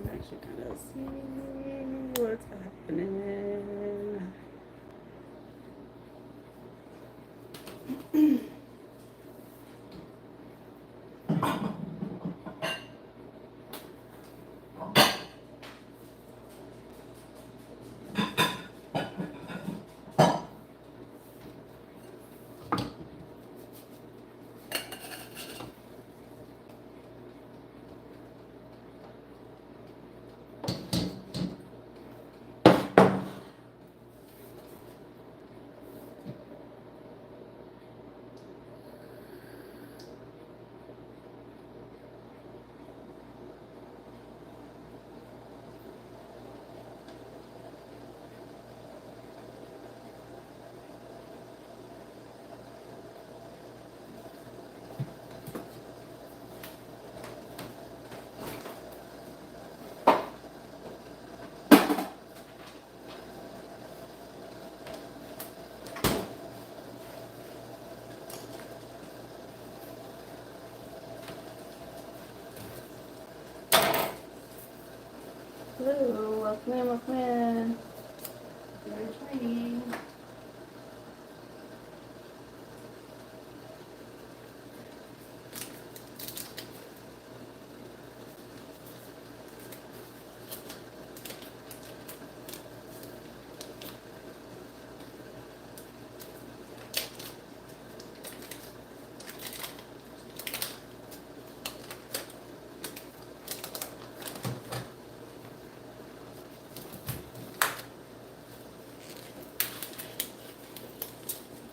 I'm actually kind of seeing what's happening. Hello, welcome in, welcome in. We're training.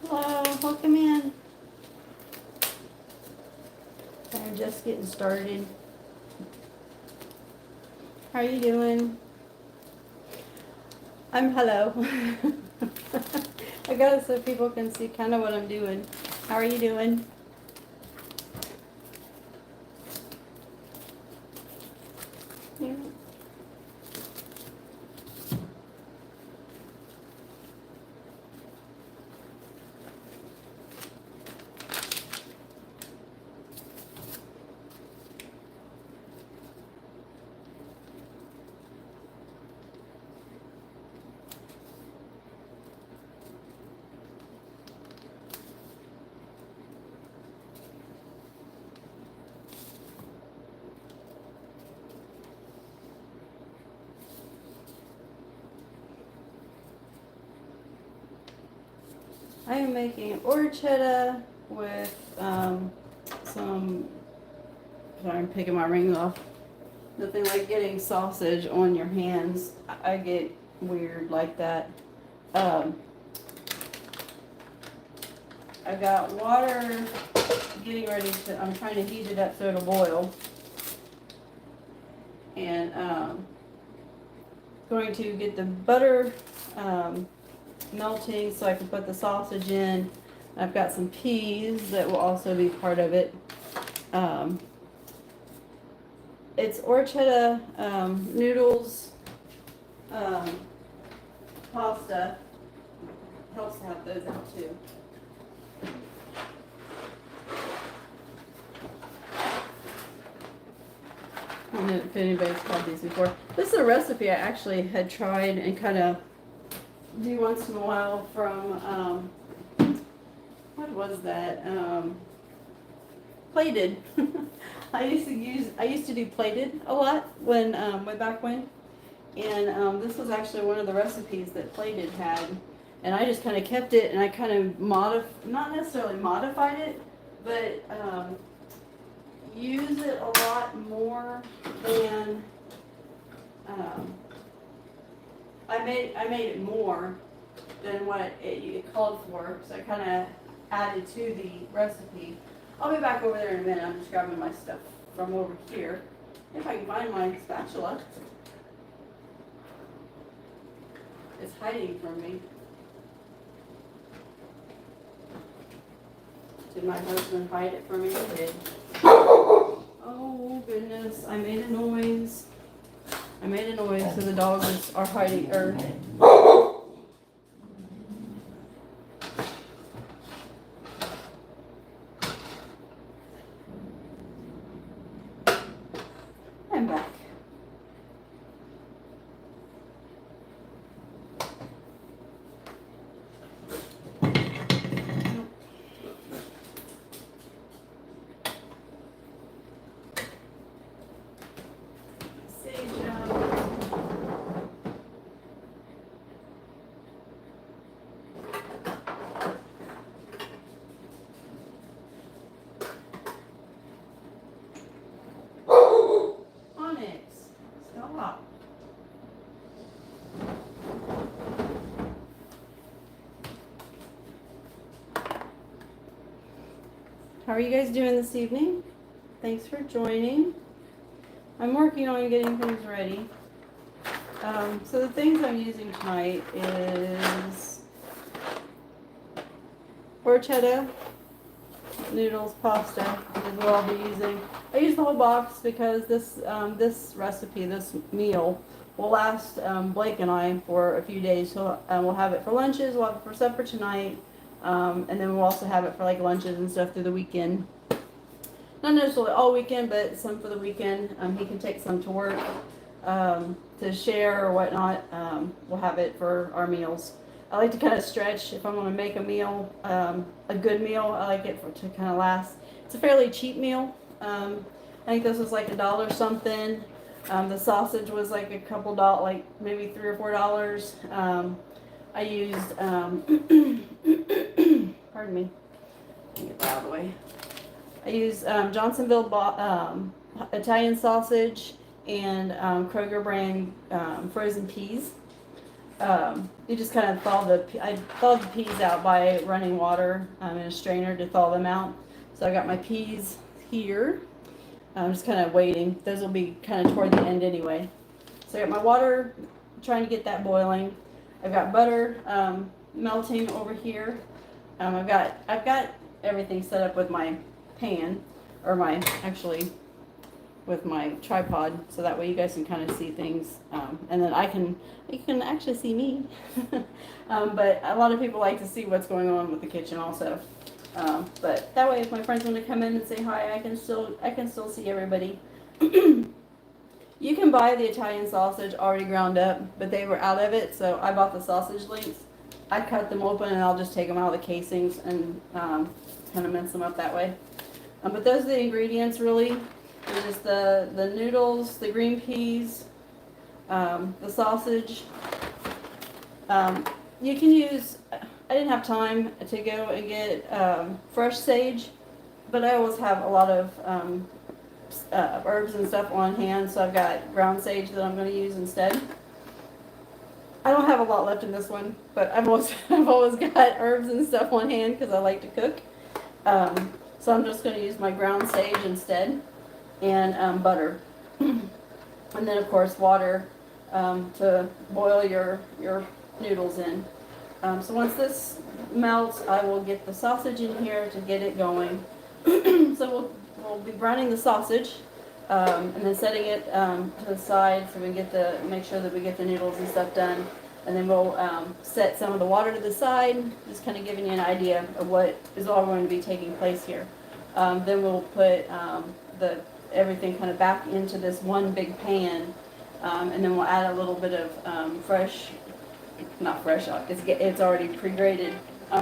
Hello, welcome in. I'm just getting started. How are you doing? Hello. I got it so people can see kind of what I'm doing. How are you doing? Yeah. I am making orecchiette with some, sorry, I'm picking my rings off. Nothing like getting sausage on your hands. I get weird like that. I got water getting ready to, I'm trying to heat it up so it'll boil. And going to get the butter melting so I can put the sausage in. I've got some peas that will also be part of it. It's orecchiette noodles, pasta. Helps to have those out too. I don't know if anybody's tried these before. This is a recipe I actually had tried and kind of do once in a while from, what was that? Plated. I used to do plated a lot when, way back when. And this was actually one of the recipes that Plated had. And I just kind of kept it and I kind of not necessarily modified it, but use it a lot more than, I made it more than what it called for, so I kind of added to the recipe. I'll be back over there in a minute. I'm just grabbing my stuff from over here. If I can find my spatula. It's hiding from me. Did my husband hide it from me? He did. Oh goodness, I made a noise. I made a noise, so the dogs are hiding, I'm back. Stop. How are you guys doing this evening? Thanks for joining. I'm working on getting things ready. So the things I'm using tonight is Orecchiette noodles, pasta is what I'll be using. I use the whole box because this recipe, this meal, will last Blake and I for a few days. So we'll have it for lunches, we'll have it for supper tonight, and then we'll also have it for like lunches and stuff through the weekend. Not necessarily all weekend, but some for the weekend. He can take some to work to share or whatnot. We'll have it for our meals. I like to kind of stretch if I'm going to make a meal, a good meal. I like it to kind of last. It's a fairly cheap meal. I think this was like $1 something. The sausage was like a couple dollars, like maybe $3 or $4. I used, pardon me, let me get that out of the way. I used Johnsonville Italian sausage and Kroger brand frozen peas. You just kind of I thawed the peas out by running water in a strainer to thaw them out. So I got my peas here. I'm just kind of waiting. Those will be kind of toward the end anyway. So I got my water, trying to get that boiling. I've got butter melting over here. I've got everything set up with my pan, or with my tripod, so that way you guys can kind of see things, and then you can actually see me. But a lot of people like to see what's going on with the kitchen also. But that way, if my friends want to come in and say hi, I can still see everybody. You can buy the Italian sausage already ground up, but they were out of it, so I bought the sausage links. I cut them open and I'll just take them out of the casings and kind of mince them up that way. But those are the ingredients really. There's just the noodles, the green peas, the sausage. You can use, I didn't have time to go and get fresh sage, but I always have a lot of herbs and stuff on hand, so I've got ground sage that I'm going to use instead. I don't have a lot left in this one, but I've always got herbs and stuff on hand because I like to cook. So I'm just going to use my ground sage instead, and butter, and then of course water to boil your noodles in. So once this melts, I will get the sausage in here to get it going. So we'll be browning the sausage, and then setting it to the side so we can make sure that we get the noodles and stuff done. And then we'll set some of the water to the side, just kind of giving you an idea of what is all going to be taking place here. Then we'll put everything kind of back into this one big pan, and then we'll add a little bit of it's already pre-grated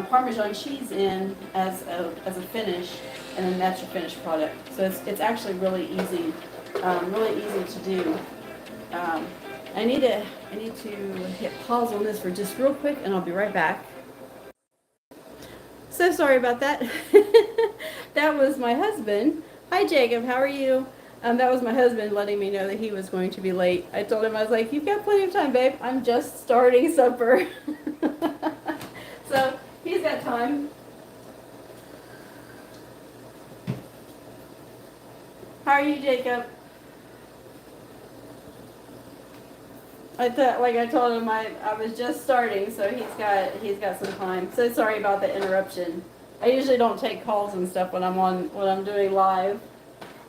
Parmesan cheese in as a finish, and then that's your finished product. So it's actually really easy to do. I need to hit pause on this for just real quick, and I'll be right back. So sorry about that. That was my husband. Hi Jacob, how are you? That was my husband letting me know that he was going to be late. I told him, I was like, you've got plenty of time, babe. I'm just starting supper. So he's got time. How are you, Jacob? I thought, like I told him, I was just starting, so he's got some time. So sorry about the interruption. I usually don't take calls and stuff when I'm doing live.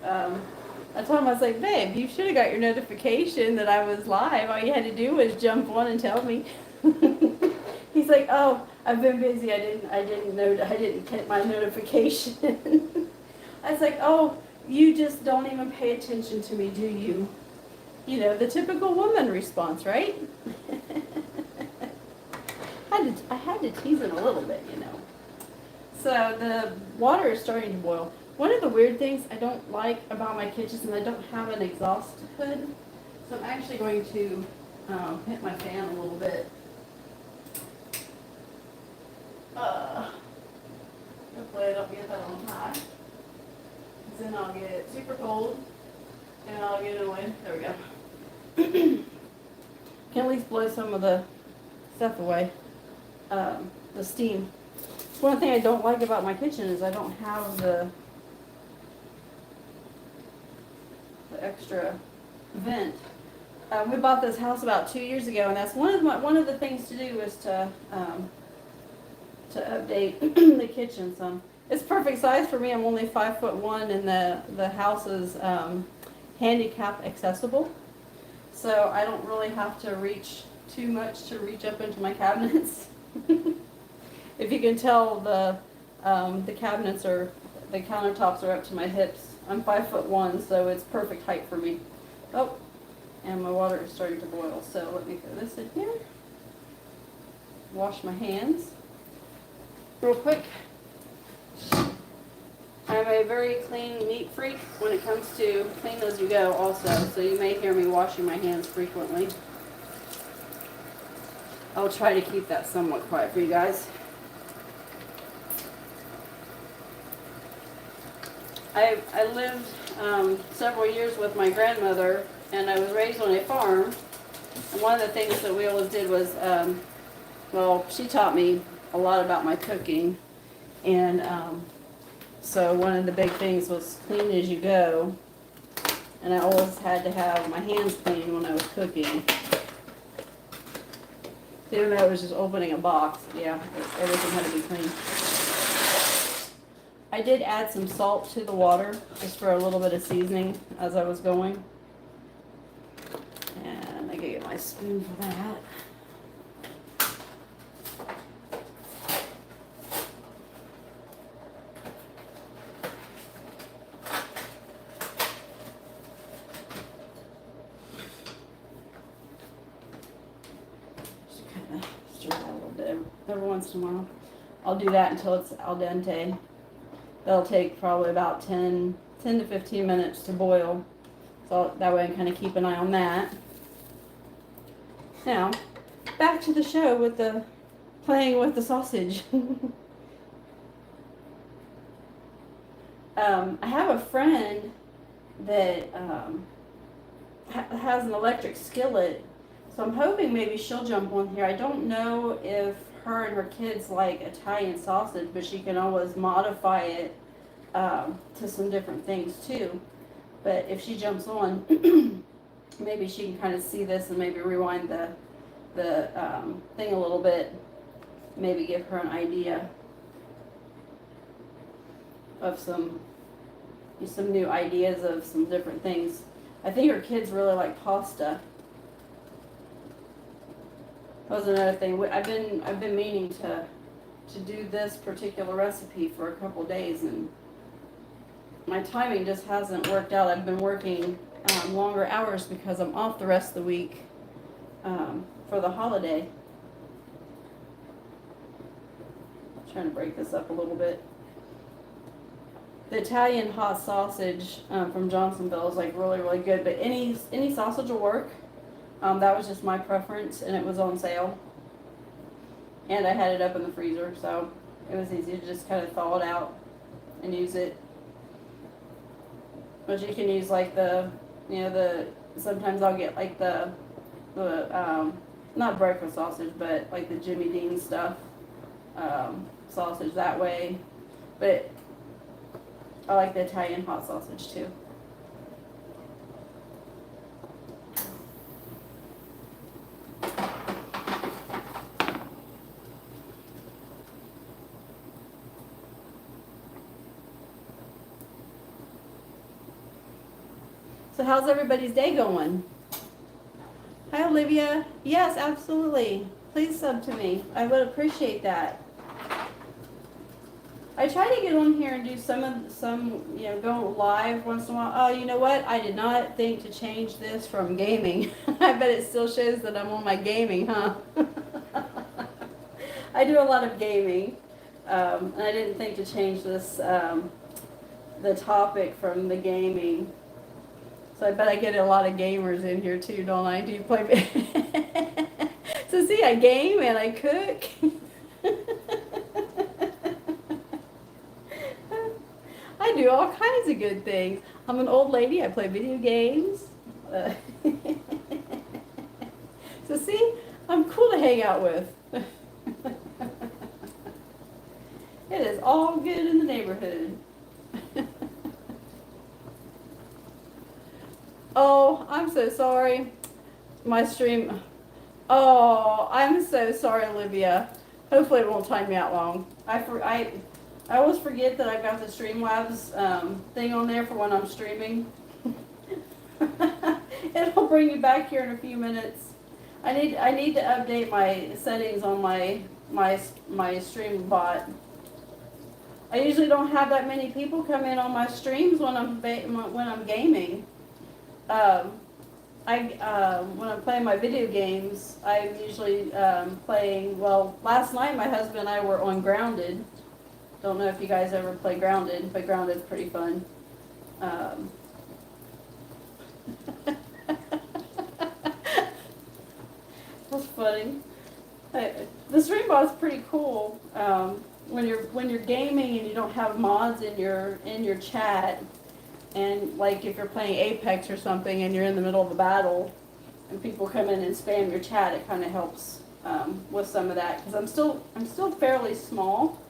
Um, I told him, I was like, babe, you should have got your notification that I was live. All you had to do was jump on and tell me. He's like, oh, I've been busy. I didn't get my notification. I was like, oh, you just don't even pay attention to me, do you? You know, the typical woman response, right? I had to tease it a little bit, you know. So the water is starting to boil. One of the weird things I don't like about my kitchen is I don't have an exhaust hood. So I'm actually going to hit my fan a little bit. Hopefully I don't get that on high. 'Cause then I'll get super cold and I'll get annoyed. There we go. Can at least blow some of the stuff away, the steam. One thing I don't like about my kitchen is I don't have the extra vent. We bought this house about 2 years ago, and that's one of the things to do is to update the kitchen some. It's perfect size for me. I'm only 5'1", and the house is handicap accessible, so I don't really have to reach too much to reach up into my cabinets. If you can tell, the cabinets the countertops are up to my hips. I'm 5'1", so it's perfect height for me. Oh, and my water is starting to boil, so let me throw this in here. Wash my hands real quick. I'm a very clean, neat freak when it comes to clean as you go also, so you may hear me washing my hands frequently. I'll try to keep that somewhat quiet for you guys. I lived several years with my grandmother, and I was raised on a farm. And one of the things that we always did was, well, she taught me a lot about my cooking, and so one of the big things was clean as you go, and I always had to have my hands clean when I was cooking. Even though it was just opening a box, yeah, everything had to be clean. I did add some salt to the water, just for a little bit of seasoning as I was going. And I gotta get my spoon for that. Just kind of stir that a little bit every once in a while. I'll do that until it's al dente. That'll take probably about 10 to 15 minutes to boil. So that way I can kind of keep an eye on that. Now, back to the show with the playing with the sausage. I have a friend that has an electric skillet, so I'm hoping maybe she'll jump on here. I don't know if her and her kids like Italian sausage, but she can always modify it to some different things too. But if she jumps on, maybe she can kind of see this and maybe rewind the thing a little bit. Maybe give her an idea of some new ideas of some different things. I think her kids really like pasta. That was another thing. I've been meaning to do this particular recipe for a couple days, and my timing just hasn't worked out. I've been working longer hours because I'm off the rest of the week for the holiday. I'm trying to break this up a little bit. The Italian hot sausage from Johnsonville is like really, really good, but any sausage will work. That was just my preference, and it was on sale. And I had it up in the freezer, so it was easy to just kind of thaw it out and use it. But you can use like sometimes I'll get like the not breakfast sausage, but like the Jimmy Dean stuff, sausage that way. But I like the Italian hot sausage too. So how's everybody's day going? Hi, Olivia. Yes, absolutely. Please sub to me. I would appreciate that. I try to get on here and do go live once in a while. Oh, you know what? I did not think to change this from gaming. I bet it still shows that I'm on my gaming, huh? I do a lot of gaming, and I didn't think to change this, the topic from the gaming. So I bet I get a lot of gamers in here too, don't I? Do you play? So see, I game and I cook. I do all kinds of good things. I'm an old lady. I play video games. So see, I'm cool to hang out with. It is all good in the neighborhood. Oh, I'm so sorry. My stream. Oh, I'm so sorry, Olivia. Hopefully it won't time me out long. I always forget that I've got the Streamlabs thing on there for when I'm streaming. It'll bring you back here in a few minutes. I need to update my settings on my stream bot. I usually don't have that many people come in on my streams when I'm gaming. When I'm playing my video games, I'm usually playing. Well, last night my husband and I were on Grounded. Don't know if you guys ever play Grounded, but Grounded's pretty fun. That's funny. The stream bot's pretty cool. When you're gaming and you don't have mods in your chat, and like if you're playing Apex or something and you're in the middle of a battle, and people come in and spam your chat, it kind of helps with some of that. Because I'm still fairly small,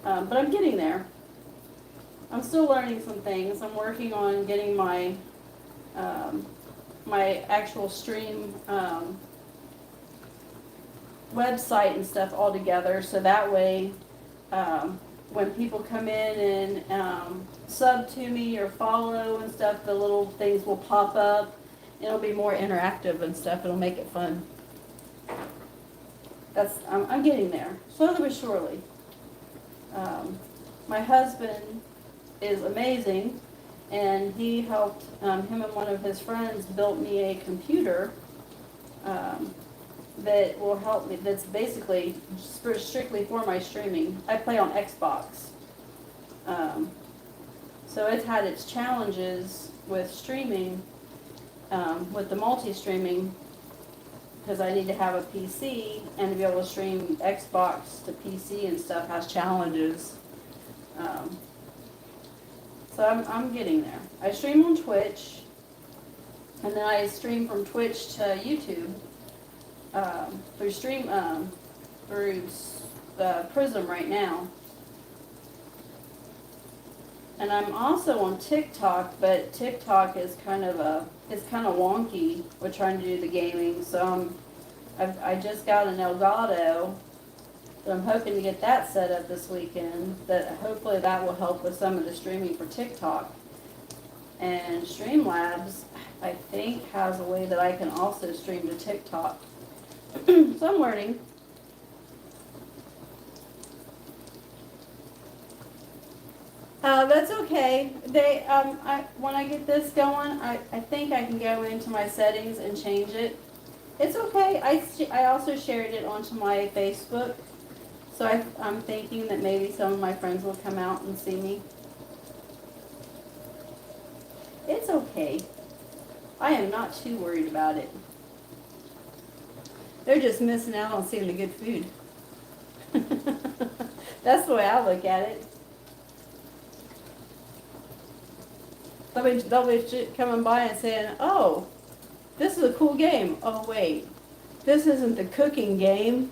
but I'm getting there. I'm still learning some things. I'm working on getting my my actual stream website and stuff all together, so that way when people come in and sub to me or follow and stuff, the little things will pop up. It'll be more interactive and stuff. It'll make it fun. I'm getting there, slowly but surely. My husband is amazing, and he helped, him and one of his friends built me a computer that will help me, that's basically strictly for my streaming. I play on Xbox. So it's had its challenges with streaming, with the multi-streaming, because I need to have a PC, and to be able to stream Xbox to PC and stuff has challenges. So I'm getting there. I stream on Twitch, and then I stream from Twitch to YouTube through Prism right now. And I'm also on TikTok, but TikTok is kind of wonky with trying to do the gaming. So I just got an Elgato, so I'm hoping to get that set up this weekend. That hopefully that will help with some of the streaming for TikTok. And Streamlabs, I think, has a way that I can also stream to TikTok. So I'm learning. That's okay. When I get this going, I think I can go into my settings and change it. It's okay. I also shared it onto my Facebook, so I'm thinking that maybe some of my friends will come out and see me. It's okay. I am not too worried about it. They're just missing out on seeing the good food. That's the way I look at it. They'll be coming by and saying, "Oh, this is a cool game. Oh wait, this isn't the cooking game.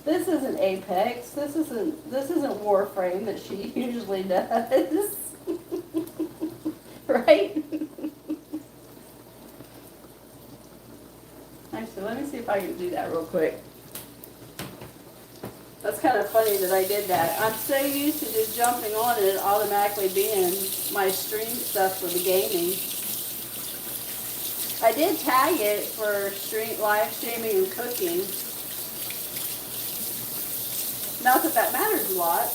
This isn't Apex. This isn't Warframe that she usually does." Right? Actually, let me see if I can do that real quick. That's kind of funny that I did that. I'm so used to just jumping on it and automatically being my stream stuff for the gaming. I did tag it for live streaming and cooking. Not that that matters a lot.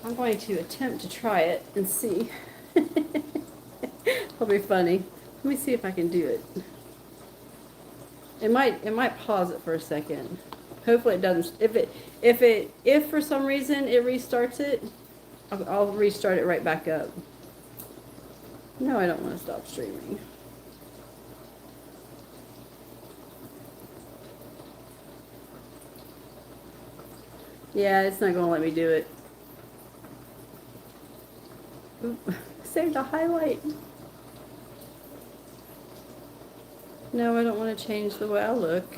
I'm going to attempt to try it and see. It'll be funny. Let me see if I can do it. It might pause it for a second. Hopefully it doesn't. If for some reason it restarts it, I'll restart it right back up. No, I don't want to stop streaming. Yeah, it's not going to let me do it. Oop, save the highlight. No, I don't want to change the way I look.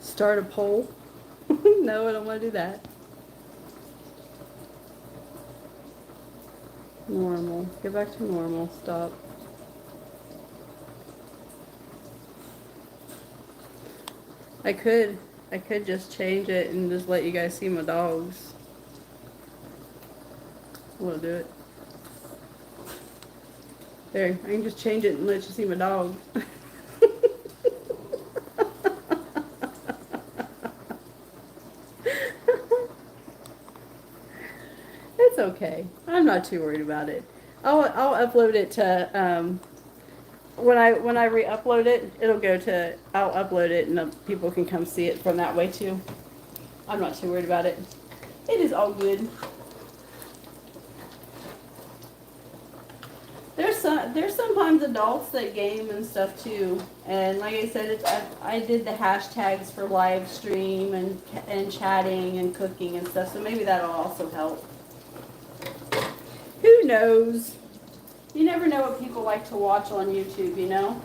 Start a poll. No, I don't want to do that. Normal. Get back to normal. Stop. I could just change it and just let you guys see my dogs. We'll do it. There, I can just change it and let you see my dog. It's okay. I'm not too worried about it. I'll upload it to when I re-upload it, it'll go to, I'll upload it and people can come see it from that way too. I'm not too worried about it. It is all good. There's sometimes adults that game and stuff too, and like I said, I did the hashtags for live stream and chatting and cooking and stuff, so maybe that'll also help. Who knows? You never know what people like to watch on YouTube, you know?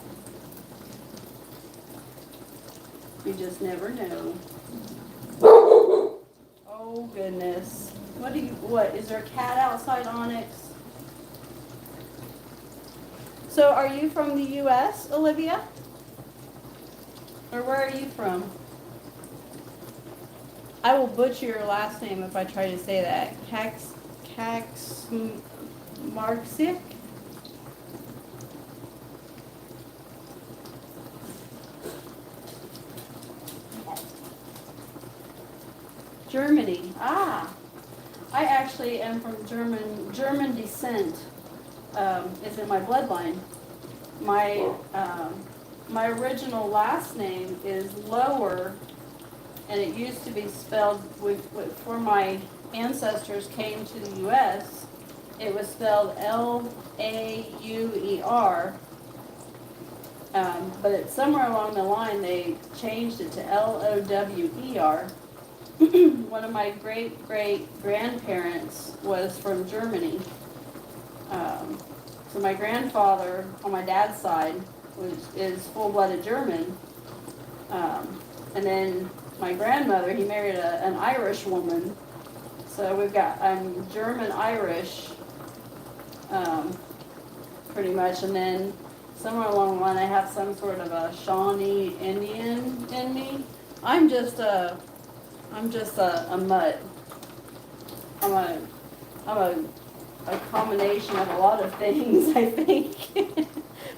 You just never know. Oh goodness. What, is there a cat outside, Onyx? So are you from the US, Olivia? Or where are you from? I will butcher your last name if I try to say that. Kaczmarczyk? Germany. Ah, I actually am from German descent. Is in my bloodline. My original last name is Lower, and it used to be spelled before my ancestors came to the U.S. It was spelled L-A-U-E-R, but somewhere along the line they changed it to L-O-W-E-R. One of my great-great-grandparents was from Germany. So my grandfather on my dad's side is full-blooded German. And then my grandmother, he married an Irish woman. So we've got German-Irish, pretty much. And then somewhere along the line I have some sort of a Shawnee Indian in me. I'm just a mutt. I'm a combination of a lot of things, I think.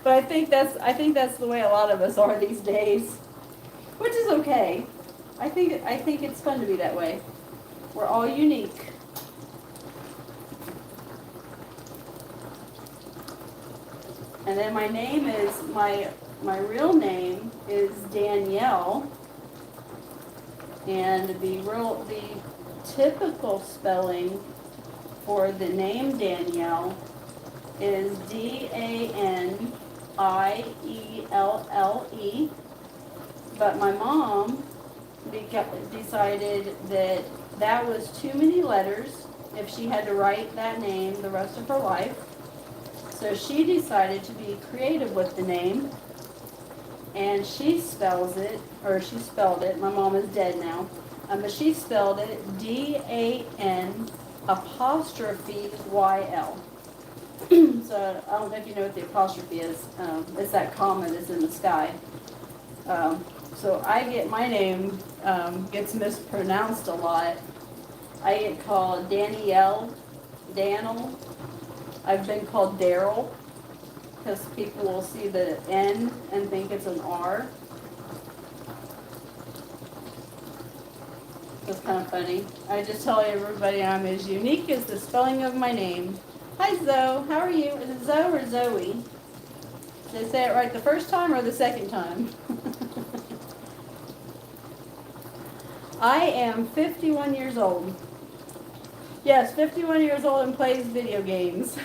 But I think that's the way a lot of us are these days, which is okay. I think it's fun to be that way. We're all unique. And then my name is my real name is Danielle, and the typical spelling for the name Danielle is D-A-N-I-E-L-L-E, but my mom decided that was too many letters if she had to write that name the rest of her life, so she decided to be creative with the name, and she spelled it, my mom is dead now, But she spelled it DAN apostrophe YL. So I don't know if you know what the apostrophe is. It's that comma that's in the sky. So I get my name gets mispronounced a lot. I get called Danielle, Daniel. I've been called Daryl because people will see the N and think it's an R. It's kind of funny. I just tell everybody I'm as unique as the spelling of my name. Hi Zoe, how are you? Is it Zoe or Zoe? Did I say it right the first time or the second time? I am 51 years old. Yes, 51 years old and plays video games.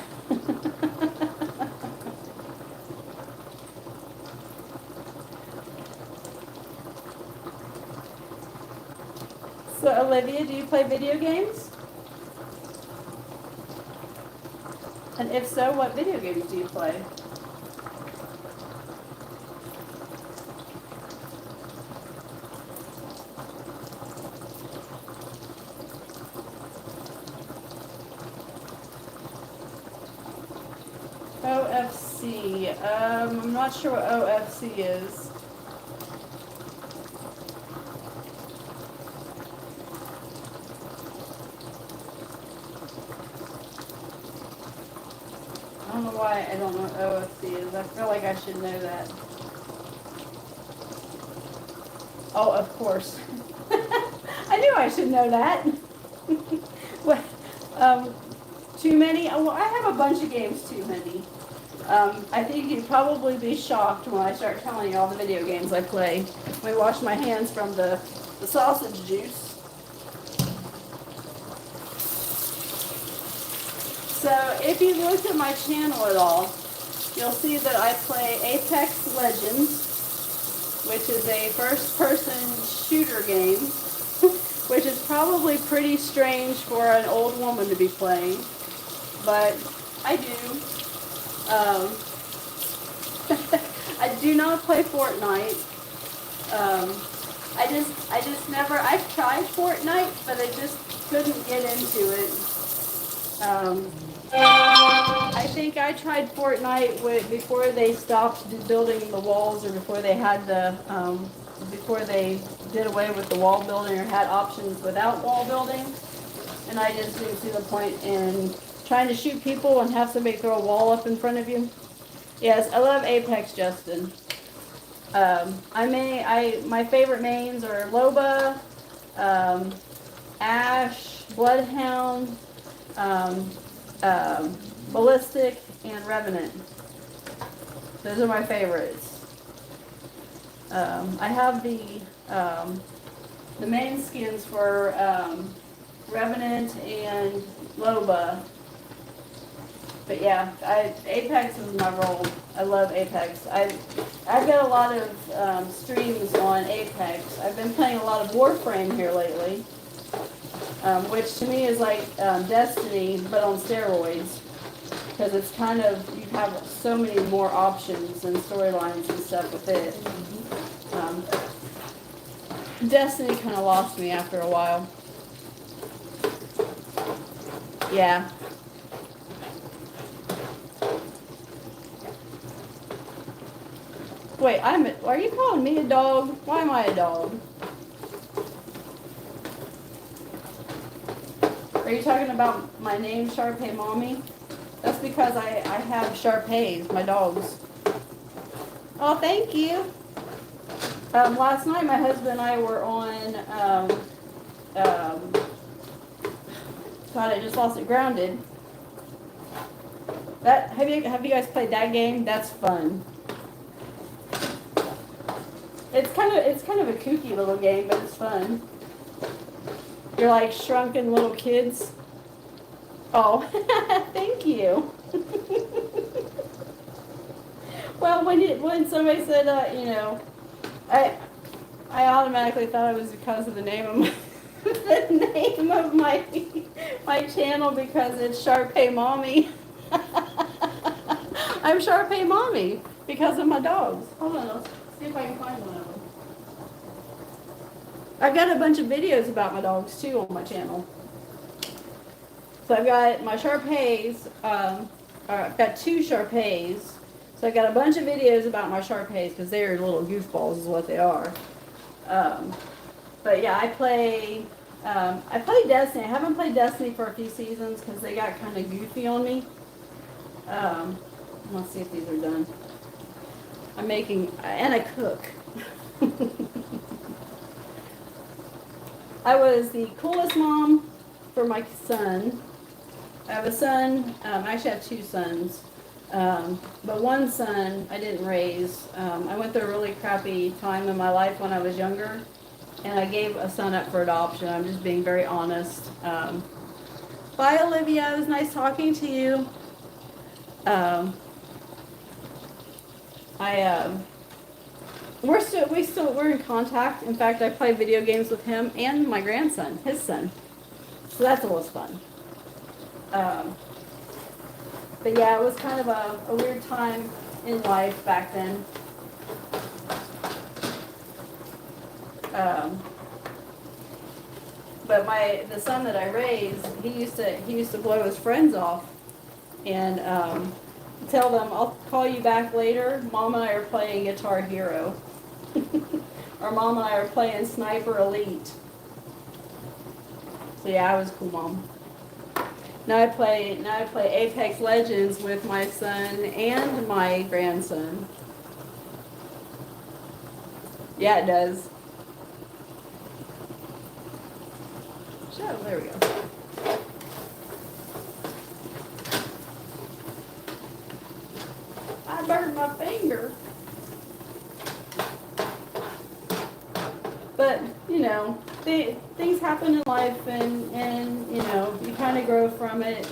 So Olivia, do you play video games? And if so, what video games do you play? OFC. I'm not sure what OFC is. I don't know why I don't know what OFC is. I feel like I should know that. Oh, of course. I knew I should know that. What? Too many? Well, I have a bunch of games too many. I think you'd probably be shocked when I start telling you all the video games I play. Let me wash my hands from the sausage juice. So if you've looked at my channel at all, you'll see that I play Apex Legends, which is a first-person shooter game, which is probably pretty strange for an old woman to be playing, but I do. I do not play Fortnite. I just never, I've tried Fortnite, but I just couldn't get into it. I think I tried Fortnite before they stopped building the walls, or before they had before they did away with the wall building or had options without wall building. And I just didn't see the point in trying to shoot people and have somebody throw a wall up in front of you. Yes, I love Apex, Justin. My favorite mains are Loba, Ash, Bloodhound, Ballistic, and Revenant. Those are my favorites. I have the main skins for Revenant and Loba. But yeah, Apex is my role. I love Apex. I've got a lot of streams on Apex. I've been playing a lot of Warframe here lately, which to me is like Destiny, but on steroids. Because it's kind of, you have so many more options and storylines and stuff with it. Destiny kind of lost me after a while. Yeah. Wait, are you calling me a dog? Why am I a dog? Are you talking about my name, Sharpay Mommy? That's because I have Sharpays, my dogs. Oh, thank you. Last night my husband and I were on, God, I just lost it, Grounded. Have you guys played that game? That's fun. It's kind of a kooky little game, but it's fun. You're like shrunken little kids. Oh, thank you. Well, when somebody said, I automatically thought it was because of the name of my channel, because it's Sharpay Mommy. I'm Sharpay Mommy because of my dogs. Hold on, let's see if I can find one of them. I've got a bunch of videos about my dogs too on my channel. So I've got my Shar-Peis, I've got 2 Shar-Peis. So I got a bunch of videos about my Shar-Peis because they're little goofballs is what they are. But yeah, I play Destiny. I haven't played Destiny for a few seasons because they got kind of goofy on me. Let's see if these are done. I'm making, and I cook. I was the coolest mom for my son. I have a son, I actually have 2 sons. But one son I didn't raise. I went through a really crappy time in my life when I was younger, and I gave a son up for adoption. I'm just being very honest. Bye, Olivia. It was nice talking to you. We're in contact. In fact, I play video games with him and my grandson, his son. So that's always fun. But yeah, it was kind of a weird time in life back then. But the son that I raised, he used to blow his friends off and tell them, "I'll call you back later. Mom and I are playing Guitar Hero." Or Mom and I are playing Sniper Elite. So yeah, I was a cool mom. Now I play Apex Legends with my son and my grandson. Yeah, it does. So there we go. I burned my finger. But, you know, things happen in life and you know, you kind of grow from it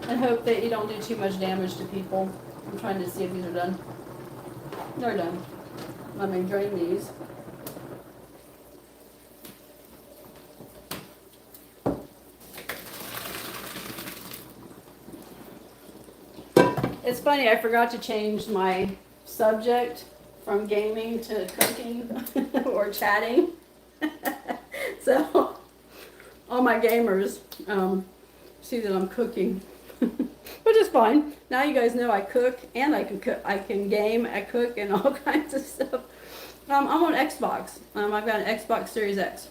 and hope that you don't do too much damage to people. I'm trying to see if these are done. They're done. Let me drain these. It's funny, I forgot to change my subject from gaming to cooking or chatting. So all my gamers see that I'm cooking, which is fine. Now you guys know I cook and I can cook. I can game, I cook, and all kinds of stuff. I'm on Xbox. I've got an Xbox Series X.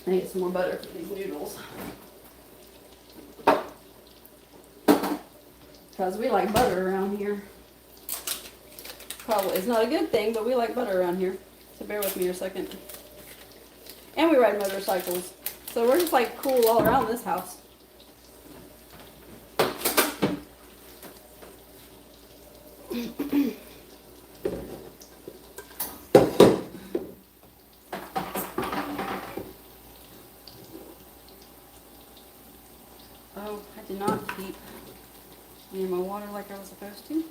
I need some more butter for these noodles. Because we like butter around here. Probably it's not a good thing, but we like butter around here. So bear with me a second. And we ride motorcycles. So we're just like cool all around this house. Oh, I did not keep any of my water like I was supposed to.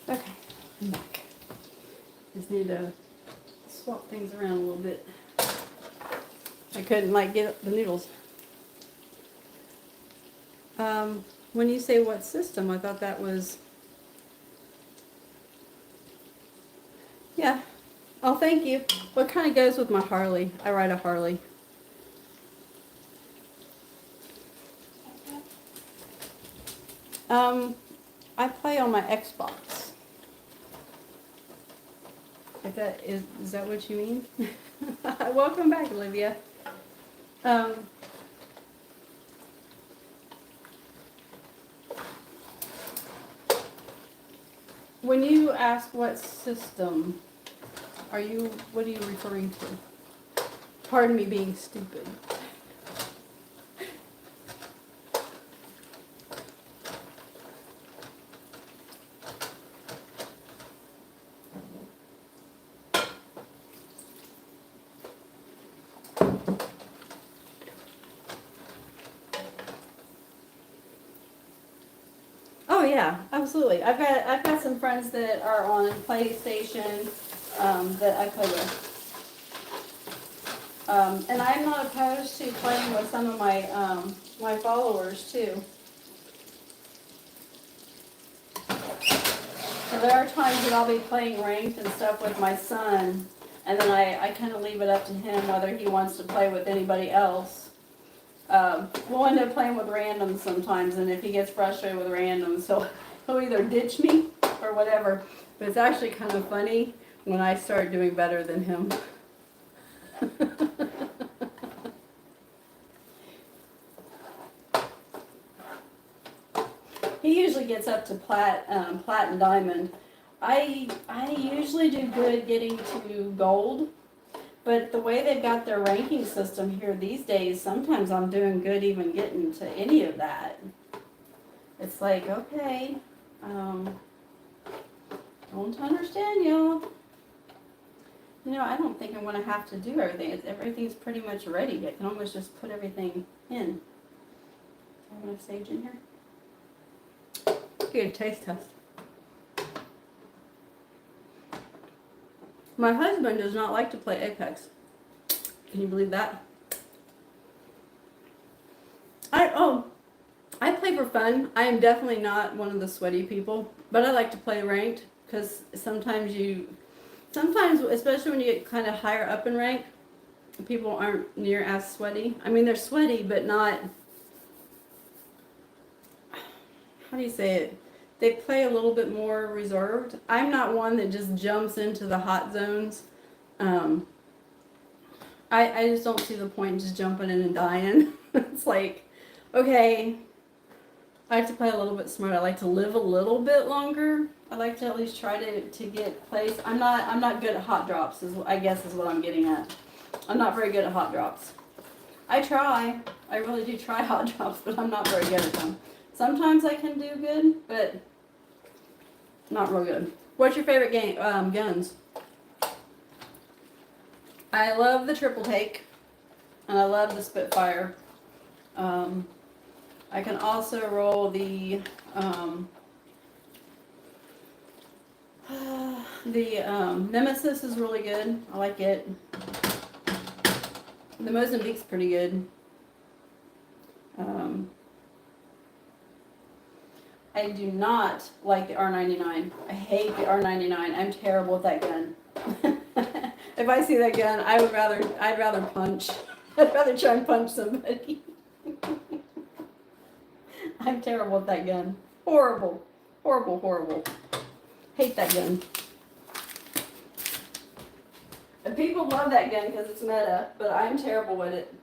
Okay, I'm back. Just need to swap things around a little bit. I couldn't like get the noodles. When you say what system, I thought that was, yeah. Oh, thank you. What kind of goes with my Harley? I ride a Harley. I play on my Xbox. If that is that what you mean? Welcome back, Olivia. When you ask what system, what are you referring to? Pardon me being stupid. yeah, absolutely. I've got some friends that are on PlayStation that I play with. And I'm not opposed to playing with some of my my followers too. So there are times that I'll be playing ranked and stuff with my son, and then I kind of leave it up to him whether he wants to play with anybody else. We'll end up playing with randoms sometimes, and if he gets frustrated with randoms, he'll either ditch me or whatever. But it's actually kind of funny when I start doing better than him. He usually gets up to plat and diamond. I usually do good getting to gold, but the way they've got their ranking system here these days, sometimes I'm doing good even getting to any of that. It's like, okay, don't understand y'all. You know, I don't think I'm going to have to do everything. Everything's pretty much ready. I can almost just put everything in. Do I have enough sage in here? Good taste test. My husband does not like to play Apex. Can you believe that? I play for fun. I am definitely not one of the sweaty people, but I like to play ranked because sometimes, especially when you get kind of higher up in rank, people aren't near as sweaty. I mean, they're sweaty, but not, how do you say it? They play a little bit more reserved. I'm not one that just jumps into the hot zones. I just don't see the point in just jumping in and dying. It's like, okay, I like to play a little bit smart. I like to live a little bit longer. I like to at least try to get place. I'm not good at hot drops, I guess is what I'm getting at. I'm not very good at hot drops. I try. I really do try hot drops, but I'm not very good at them. Sometimes I can do good, but not real good. What's your favorite game guns? I love the triple take, and I love the Spitfire. I can also roll the Nemesis is really good. I like it. The Mozambique's pretty good. I do not like the R99. I hate the R99. I'm terrible with that gun. If I see that gun, I'd rather punch. I'd rather try and punch somebody. I'm terrible with that gun. Horrible. Horrible, horrible. Hate that gun. And people love that gun because it's meta, but I'm terrible with it.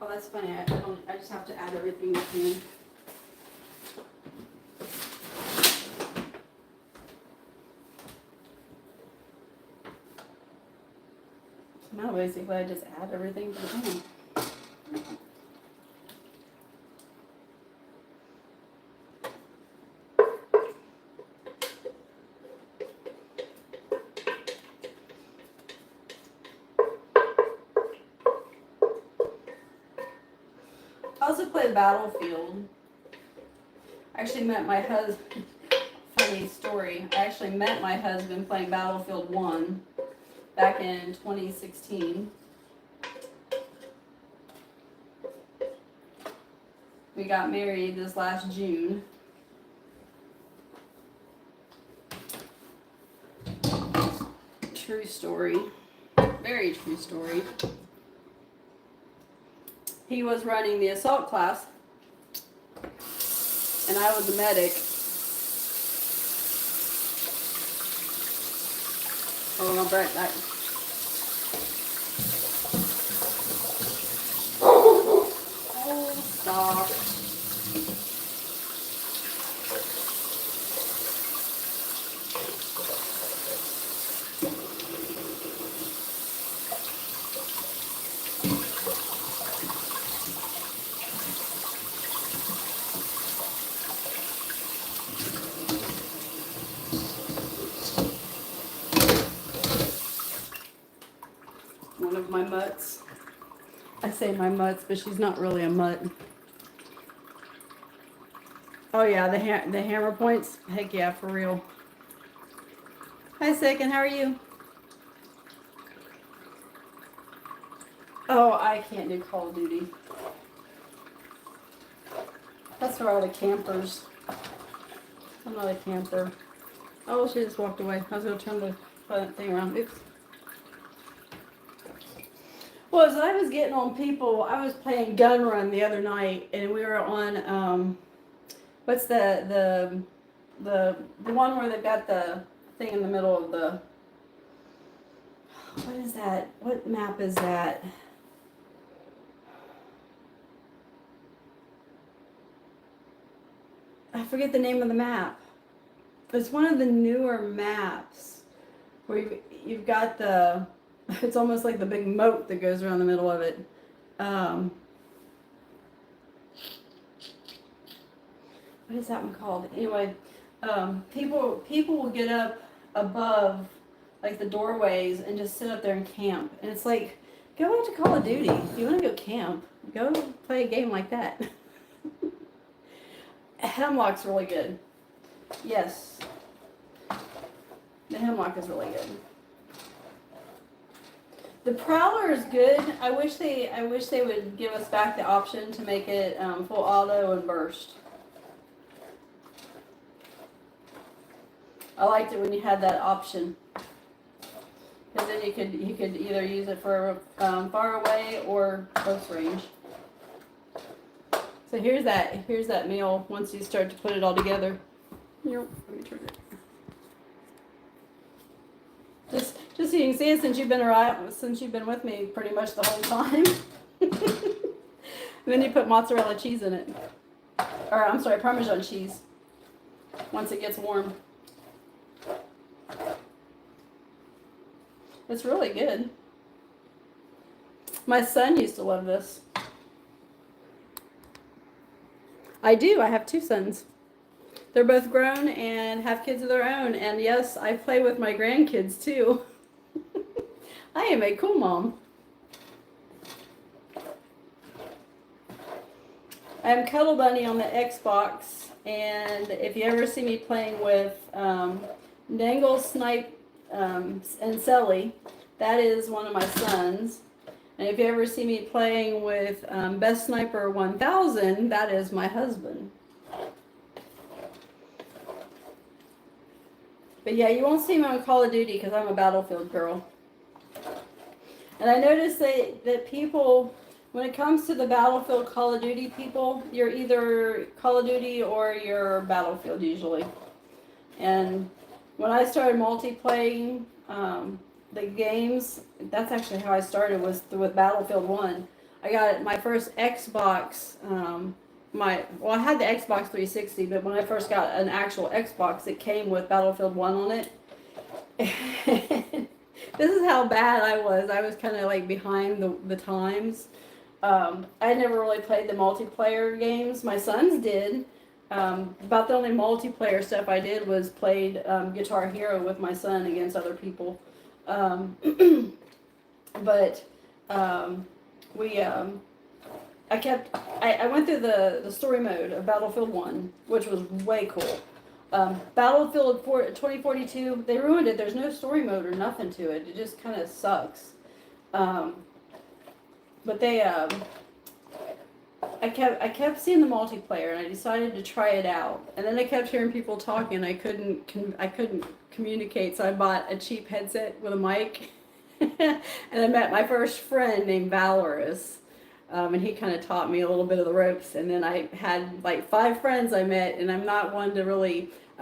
Oh, that's funny. I just have to add everything to me. Now basically I just add everything to the pan. I also played Battlefield. I actually met my husband. Funny story. I actually met my husband playing Battlefield 1 back in 2016. We got married this last June. True story. Very true story. He was running the assault class, and I was a medic. Oh, no, Brett, that. Oh, stop. my mutts. I say my mutts, but she's not really a mutt. Oh yeah, the hammer points. Heck yeah, for real. Hi, Second. How are you? Oh, I can't do Call of Duty. That's for all the campers. I'm not a camper. Oh, she just walked away. I was going to turn the thing around. Oops. Well, as I was getting on people, I was playing Gun Run the other night, and we were on, what's the one where they've got the thing in the middle of the, what is that? What map is that? I forget the name of the map. It's one of the newer maps where you've got the, it's almost like the big moat that goes around the middle of it. What is that one called? Anyway, people will get up above like the doorways and just sit up there and camp. And it's like, go out to Call of Duty. If you want to go camp, go play a game like that. Hemlock's really good. Yes. The Hemlock is really good. The Prowler is good. I wish they would give us back the option to make it full auto and burst. I liked it when you had that option, because then you could either use it for far away or close range. So here's that meal once you start to put it all together. Here, let me turn it. Just so you can see it, since you've been with me pretty much the whole time. And then you put mozzarella cheese in it, or I'm sorry, Parmesan cheese. Once it gets warm, it's really good. My son used to love this. I do. I have 2 sons. They're both grown and have kids of their own. And yes, I play with my grandkids too. I am a cool mom. I'm Cuddle Bunny on the Xbox. And if you ever see me playing with Dangle, Snipe, and Selly, that is one of my sons. And if you ever see me playing with Best Sniper 1000, that is my husband. But yeah, you won't see me on Call of Duty because I'm a Battlefield girl. And I noticed that people, when it comes to the Battlefield Call of Duty people, you're either Call of Duty or you're Battlefield usually. And when I started multiplaying the games, that's actually how I started, was with Battlefield 1. I got my first Xbox, I had the Xbox 360, but when I first got an actual Xbox, it came with Battlefield 1 on it. This is how bad I was. I was kind of like behind the times. I never really played the multiplayer games. My sons did. About the only multiplayer stuff I did was played Guitar Hero with my son against other people. But I went through the story mode of Battlefield 1, which was way cool. Battlefield 2042, they ruined it. There's no story mode or nothing to it. It just kind of sucks. But they, I kept seeing the multiplayer, and I decided to try it out. And then I kept hearing people talking. I couldn't communicate, so I bought a cheap headset with a mic. And I met my first friend named Valorous. And he kind of taught me a little bit of the ropes. And then I had like 5 friends I met, and I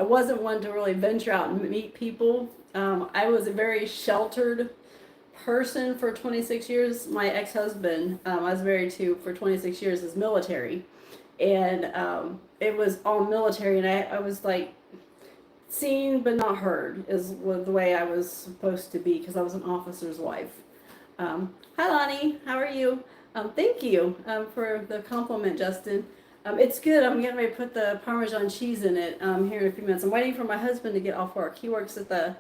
wasn't one to really venture out and meet people. I was a very sheltered person for 26 years. My ex-husband, I was married to for 26 years, is military. And it was all military, and I was like seen but not heard was the way I was supposed to be, because I was an officer's wife. Hi Lonnie, how are you? Thank you for the compliment, Justin. It's good. I'm getting ready to put the Parmesan cheese in it here in a few minutes. I'm waiting for my husband to get off work. He works at the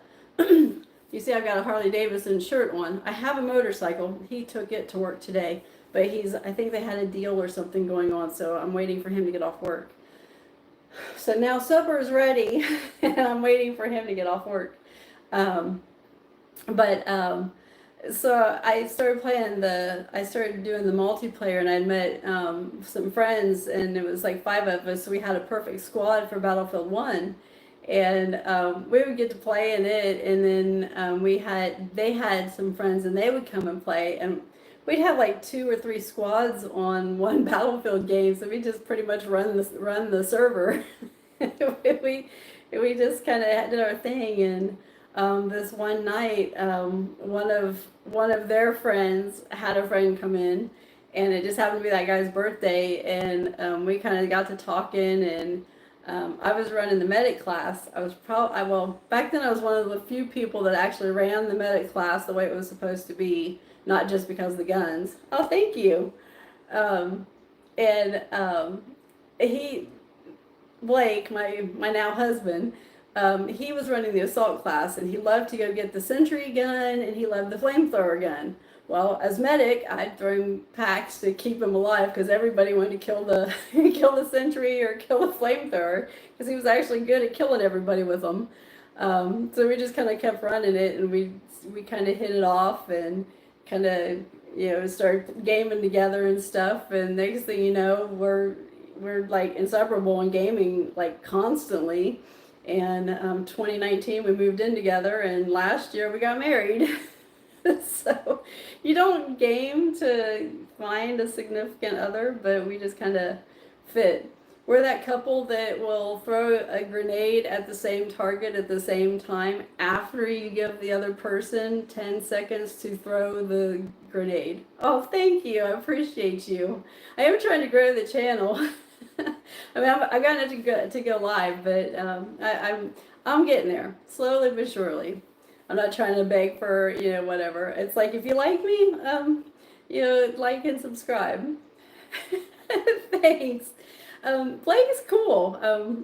You see I've got a Harley Davidson shirt on. I have a motorcycle. He took it to work today, but I think they had a deal or something going on, so I'm waiting for him to get off work. So now supper is ready, and I'm waiting for him to get off work. Um, but so I started doing the multiplayer, and I met some friends, and it was like 5 of us. So we had a perfect squad for Battlefield 1. And we would get to play in it, and then they had some friends, and they would come and play, and we'd have like 2 or 3 squads on one Battlefield game, so we just pretty much run the server. we we just kind of did our thing, and this one night, one of their friends had a friend come in, and it just happened to be that guy's birthday, and we kind of got to talking, and I was running the medic class. Well, back then I was one of the few people that actually ran the medic class the way it was supposed to be, not just because of the guns. Oh, thank you. Um, and he, Blake, my now husband, he was running the assault class, and he loved to go get the sentry gun, and he loved the flamethrower gun. Well, as medic, I'd throw him packs to keep him alive, because everybody wanted to kill the kill the sentry or kill the flamethrower, because he was actually good at killing everybody with them. So we just kind of kept running it, and we kind of hit it off, and kind of start gaming together and stuff. And next thing you know, we're like inseparable in gaming, like constantly. And 2019 we moved in together, and last year we got married. So you don't game to find a significant other, but we just kind of fit. We're that couple that will throw a grenade at the same target at the same time after you give the other person 10 seconds to throw the grenade. Oh, thank you. I appreciate you. I am trying to grow the channel. I mean, I've gotten it to go live, but I'm getting there, slowly but surely. I'm not trying to beg for, whatever. It's like, if you like me, like and subscribe. Thanks. Blake is cool.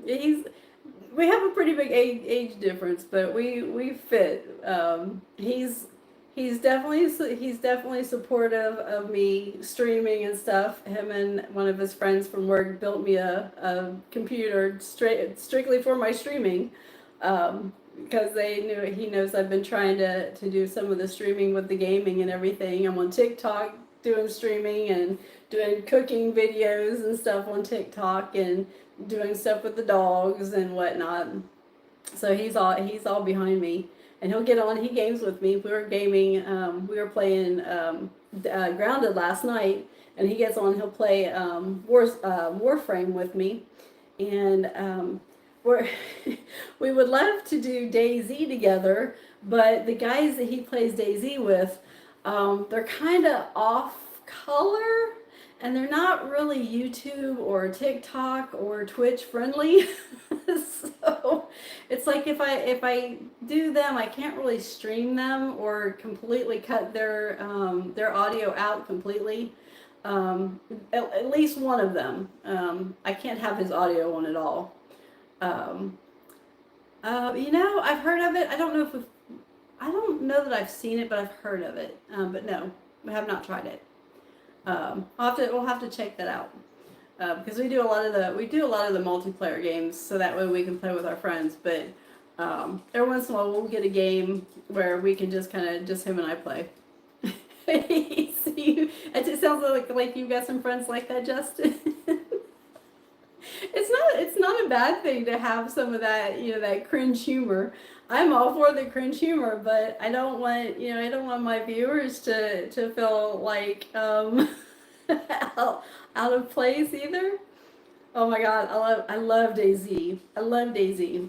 We have a pretty big age difference, but we fit. He's definitely supportive of me streaming and stuff. Him and one of his friends from work built me a computer strictly for my streaming. Because he knows I've been trying to do some of the streaming with the gaming and everything. I'm on TikTok doing streaming and doing cooking videos and stuff on TikTok, and doing stuff with the dogs and whatnot. So he's all behind me, and he'll get on. He games with me. We were gaming. We were playing Grounded last night, and he gets on. He'll play Warframe with me, and we would love to do DayZ together, but the guys that he plays DayZ with, they're kind of off color, and they're not really YouTube or TikTok or Twitch friendly. So it's like if I do them, I can't really stream them or completely cut their audio out completely. At least one of them. I can't have his audio on at all. I've heard of it. I don't know that I've seen it, but I've heard of it. But no, we have not tried it. We'll have to check that out. Because we do a lot of the multiplayer games, so that way we can play with our friends. But every once in a while we'll get a game where we can just him and I play. It sounds like you've got some friends like that, Justin. It's not a bad thing to have some of that, that cringe humor. I'm all for the cringe humor, but I don't want my viewers to feel like out of place either. Oh my God, I love DayZ. I love DayZ.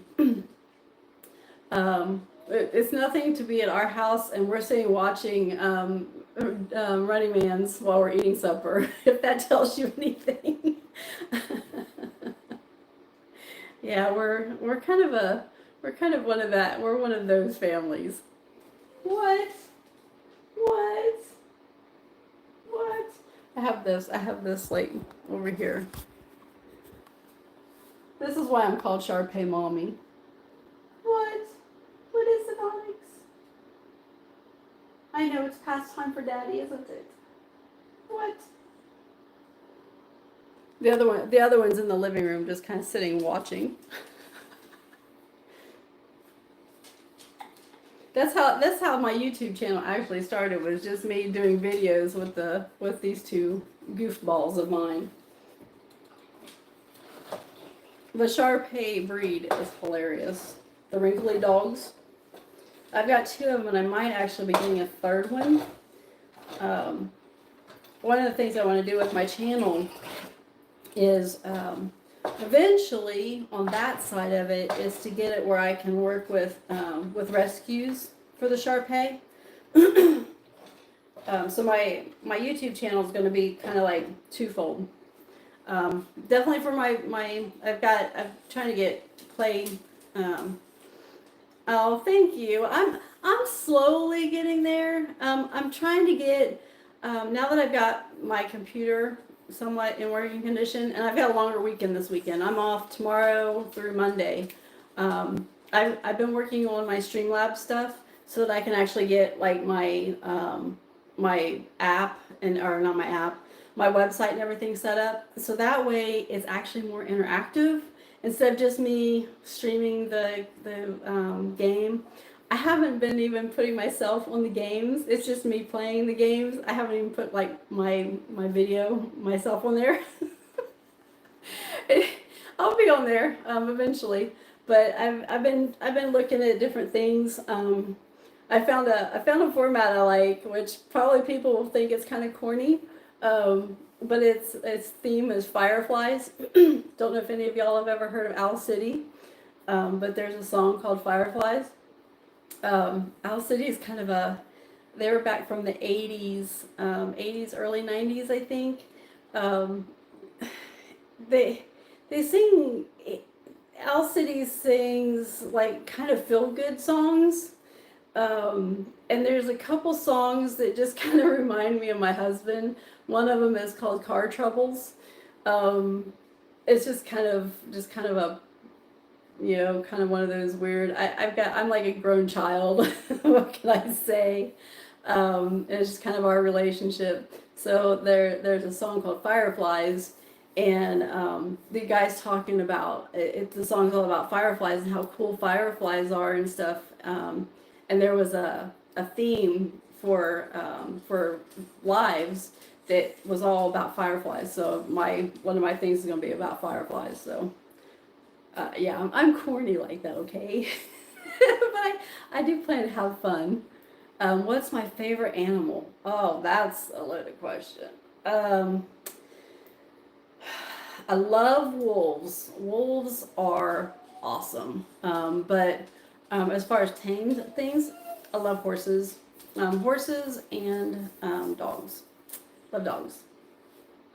It's nothing to be at our house and we're sitting watching Running Man's while we're eating supper. If that tells you anything. Yeah, we're kind of one of those families. What? I have this like over here. This is why I'm called Sharpay Mommy. What is it, Onyx? last time for Daddy, isn't it? What? The other one's in the living room, just kind of sitting watching. That's how my YouTube channel actually started. Was just me doing videos with these two goofballs of mine. The Shar-Pei breed is hilarious. The wrinkly dogs. I've got 2 of them, and I might actually be getting a 3rd one. One of the things I want to do with my channel is eventually on that side of it is to get it where I can work with rescues for the Shar-Pei. So my YouTube channel is going to be kind of like twofold. Definitely for my I'm trying to get play. Oh, thank you. I'm slowly getting there. I'm trying to get now that I've got my computer somewhat in working condition, and I've got a longer weekend this weekend. I'm off tomorrow through Monday. I've been working on my Streamlabs stuff so that I can actually get like my my app or not my app, my website and everything set up. So that way it's actually more interactive instead of just me streaming the game. I haven't been even putting myself on the games. It's just me playing the games. I haven't even put like my video myself on there. I'll be on there eventually, but I've been looking at different things. I found a format I like, which probably people will think it's kind of corny, but its theme is fireflies. Don't know if any of y'all have ever heard of Owl City, but there's a song called Fireflies. Owl City is kind of they were back from the 80s, early 90s, I think. They sing, Owl City sings like kind of feel-good songs. And there's a couple songs that just kind of remind me of my husband. One of them is called Car Troubles. It's just kind of a, kind of one of those weird, I'm like a grown child. What can I say? It's just kind of our relationship. So there's a song called Fireflies, and the guy's talking about the song's all about fireflies and how cool fireflies are and stuff. And there was a theme for lives that was all about fireflies. So one of my things is going to be about fireflies. So yeah, I'm corny like that, okay? But I do plan to have fun. What's my favorite animal? Oh, that's a loaded question. I love wolves. Wolves are awesome. But as far as tamed things, I love horses. Horses and dogs. Love dogs.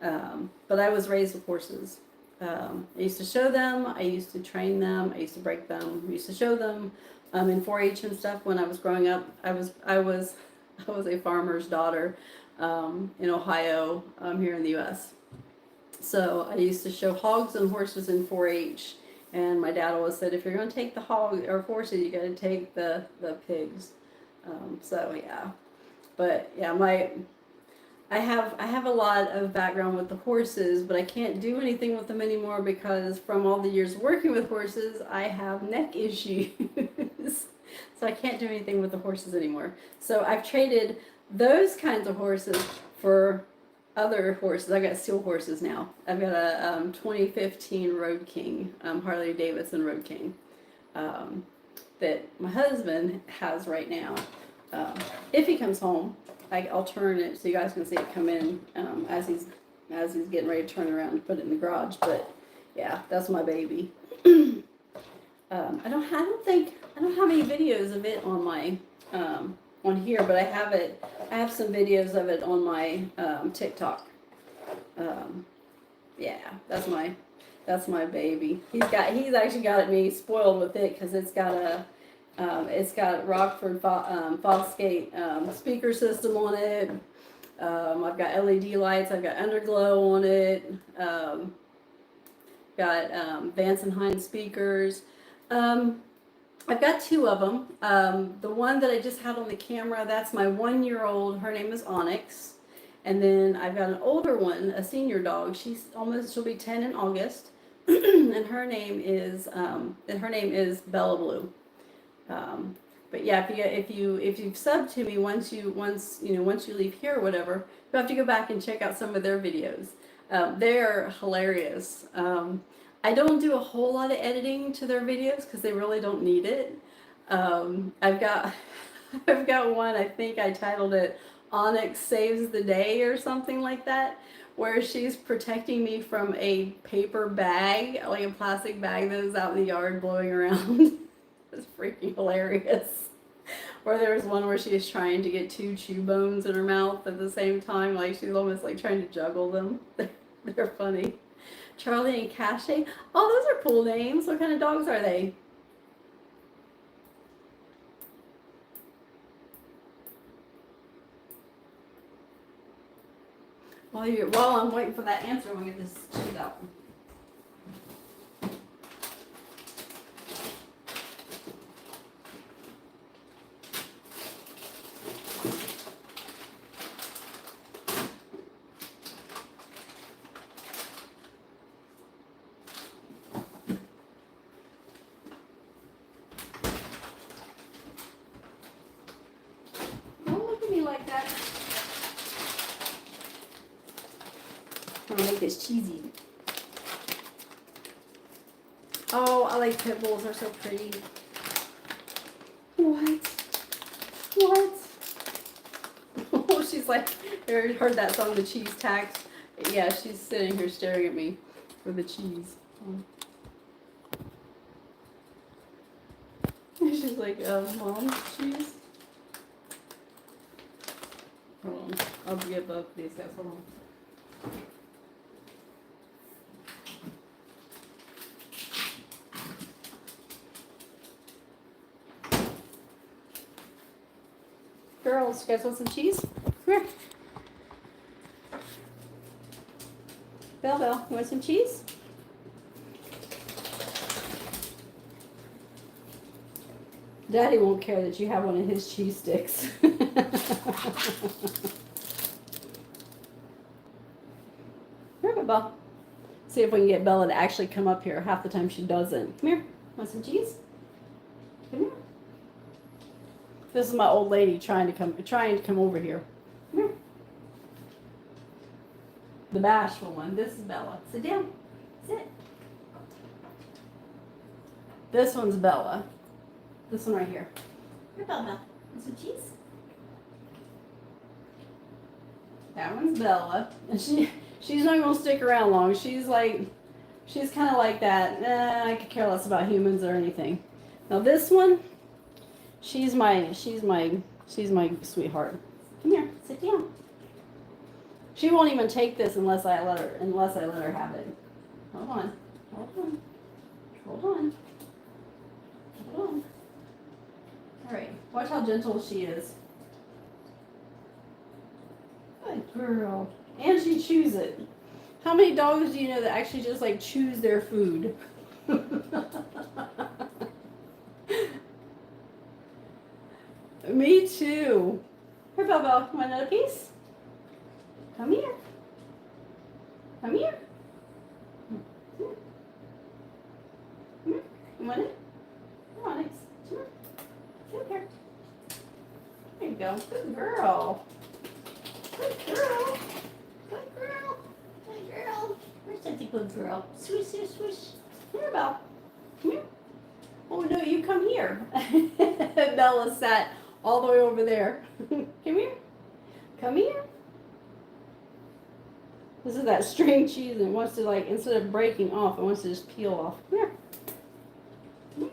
But I was raised with horses. I used to show them. I used to train them. I used to break them. I used to show them in 4-H and stuff when I was growing up. I was a farmer's daughter in Ohio, here in the U.S. So I used to show hogs and horses in 4-H. And my dad always said, if you're going to take the hog or horses, you got to take the pigs. So yeah, but yeah, I have a lot of background with the horses, but I can't do anything with them anymore because from all the years working with horses, I have neck issues. So I can't do anything with the horses anymore. So I've traded those kinds of horses for other horses. I've got steel horses now. I've got a 2015 Road King, Harley Davidson Road King, that my husband has right now. If he comes home, I'll turn it so you guys can see it come in as he's getting ready to turn around and put it in the garage. But yeah, that's my baby. I don't have any videos of it on my on here, but I have some videos of it on my TikTok. Yeah, that's my baby. He's actually got me spoiled with it because it's got Rockford Fosgate speaker system on it. I've got LED lights. I've got underglow on it. Got Vance and Hines speakers. I've got two of them. The one that I just had on the camera, that's my 1-year-old. Her name is Onyx. And then I've got an older one, a senior dog. She'll be 10 in August. And her name is Bella Blue. But yeah, if you've subbed to me once you leave here or whatever, you have to go back and check out some of their videos. They're hilarious. I don't do a whole lot of editing to their videos because they really don't need it. I've got I've got one, I think I titled it Onyx Saves the Day or something like that, where she's protecting me from a paper bag, like a plastic bag that is out in the yard blowing around. It's freaking hilarious. Or there was one where she was trying to get 2 chew bones in her mouth at the same time, like she's almost like trying to juggle them. They're funny. Charlie and Cache. Oh, those are cool names. What kind of dogs are they? While I'm waiting for that answer, I'm gonna get this cheese out. Don't look at me like that. I'm gonna make this cheesy. Oh, I like pit bulls. They're so pretty. What? What? Oh, she's like, heard that song, The Cheese Tax. Yeah, she's sitting here staring at me for the cheese. She's like, Mom, cheese? Hold on. I'll get both of these guys. Hold on. Girls, you guys want some cheese? Come here. Belle, you want some cheese? Daddy won't care that you have one of his cheese sticks. Here, Belle. See if we can get Bella to actually come up here. Half the time she doesn't. Come here. Want some cheese? Come here. This is my old lady trying to come over here. Come here. The bashful one. This is Bella. Sit down. Sit. This one's Bella. This one right here. Here, Bella. Want some cheese? That one's Bella. And she's not gonna stick around long. She's kind of like that. Nah, I could care less about humans or anything. Now this one, she's my sweetheart. Come here, sit down. She won't even take this unless I let her have it. Hold on. All right, watch how gentle she is. Good girl. And she chews it. How many dogs do you know that actually just like chews their food? Me too. Here, Belle, want another piece? Come here. Come here. Come here. You want it? Come on, Onyx. Come here. Come here. There you go. Good girl. Good girl. Good girl. Good girl. Where's such a good girl? Swish, swish, swish. Come here, Belle. Come here. Oh no, you come here. Bella sat all the way over there. Come here. Come here. This is that string cheese and it wants to like, instead of breaking off, it wants to just peel off. Come here. Come here.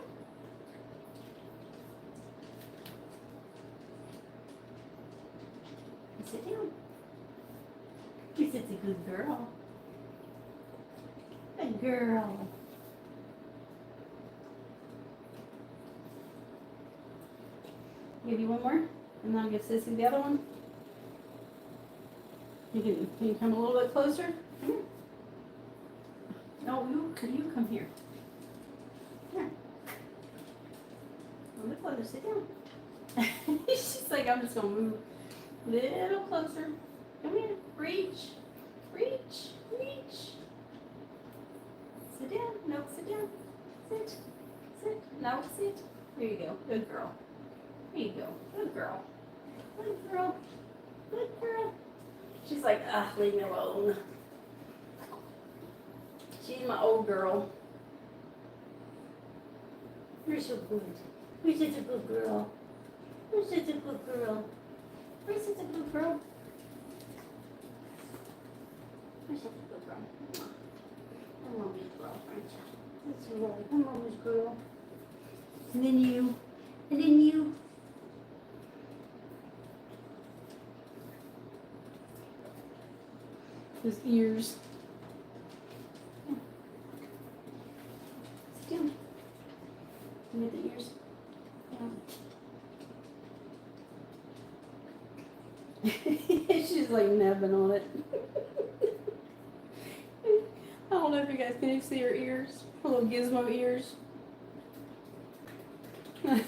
Sit down. You're such a good girl. Good girl. Give you one more, and then I'll give Sissy the other one. Can you come a little bit closer? Come here. No, you come here. Here. closer. Sit down. She's like, I'm just gonna move a little closer. Come here. Reach. Reach. Reach. Sit down. No, sit down. Sit. Sit. No, sit. There you go. Good girl. There you go. Good girl. Good girl. Good girl. She's like, leave me alone. She's my old girl. You're so good. You're such a good girl. You're such a good girl. You're such a good girl. You're such a good girl. I'm mommy's girl, aren't you? That's right. I'm mommy's girl. And then you. And then you. His ears. Sit down. Look at the ears. Yeah. She's like nabbing on it. I don't know if you guys can see her ears. Her little gizmo ears. Is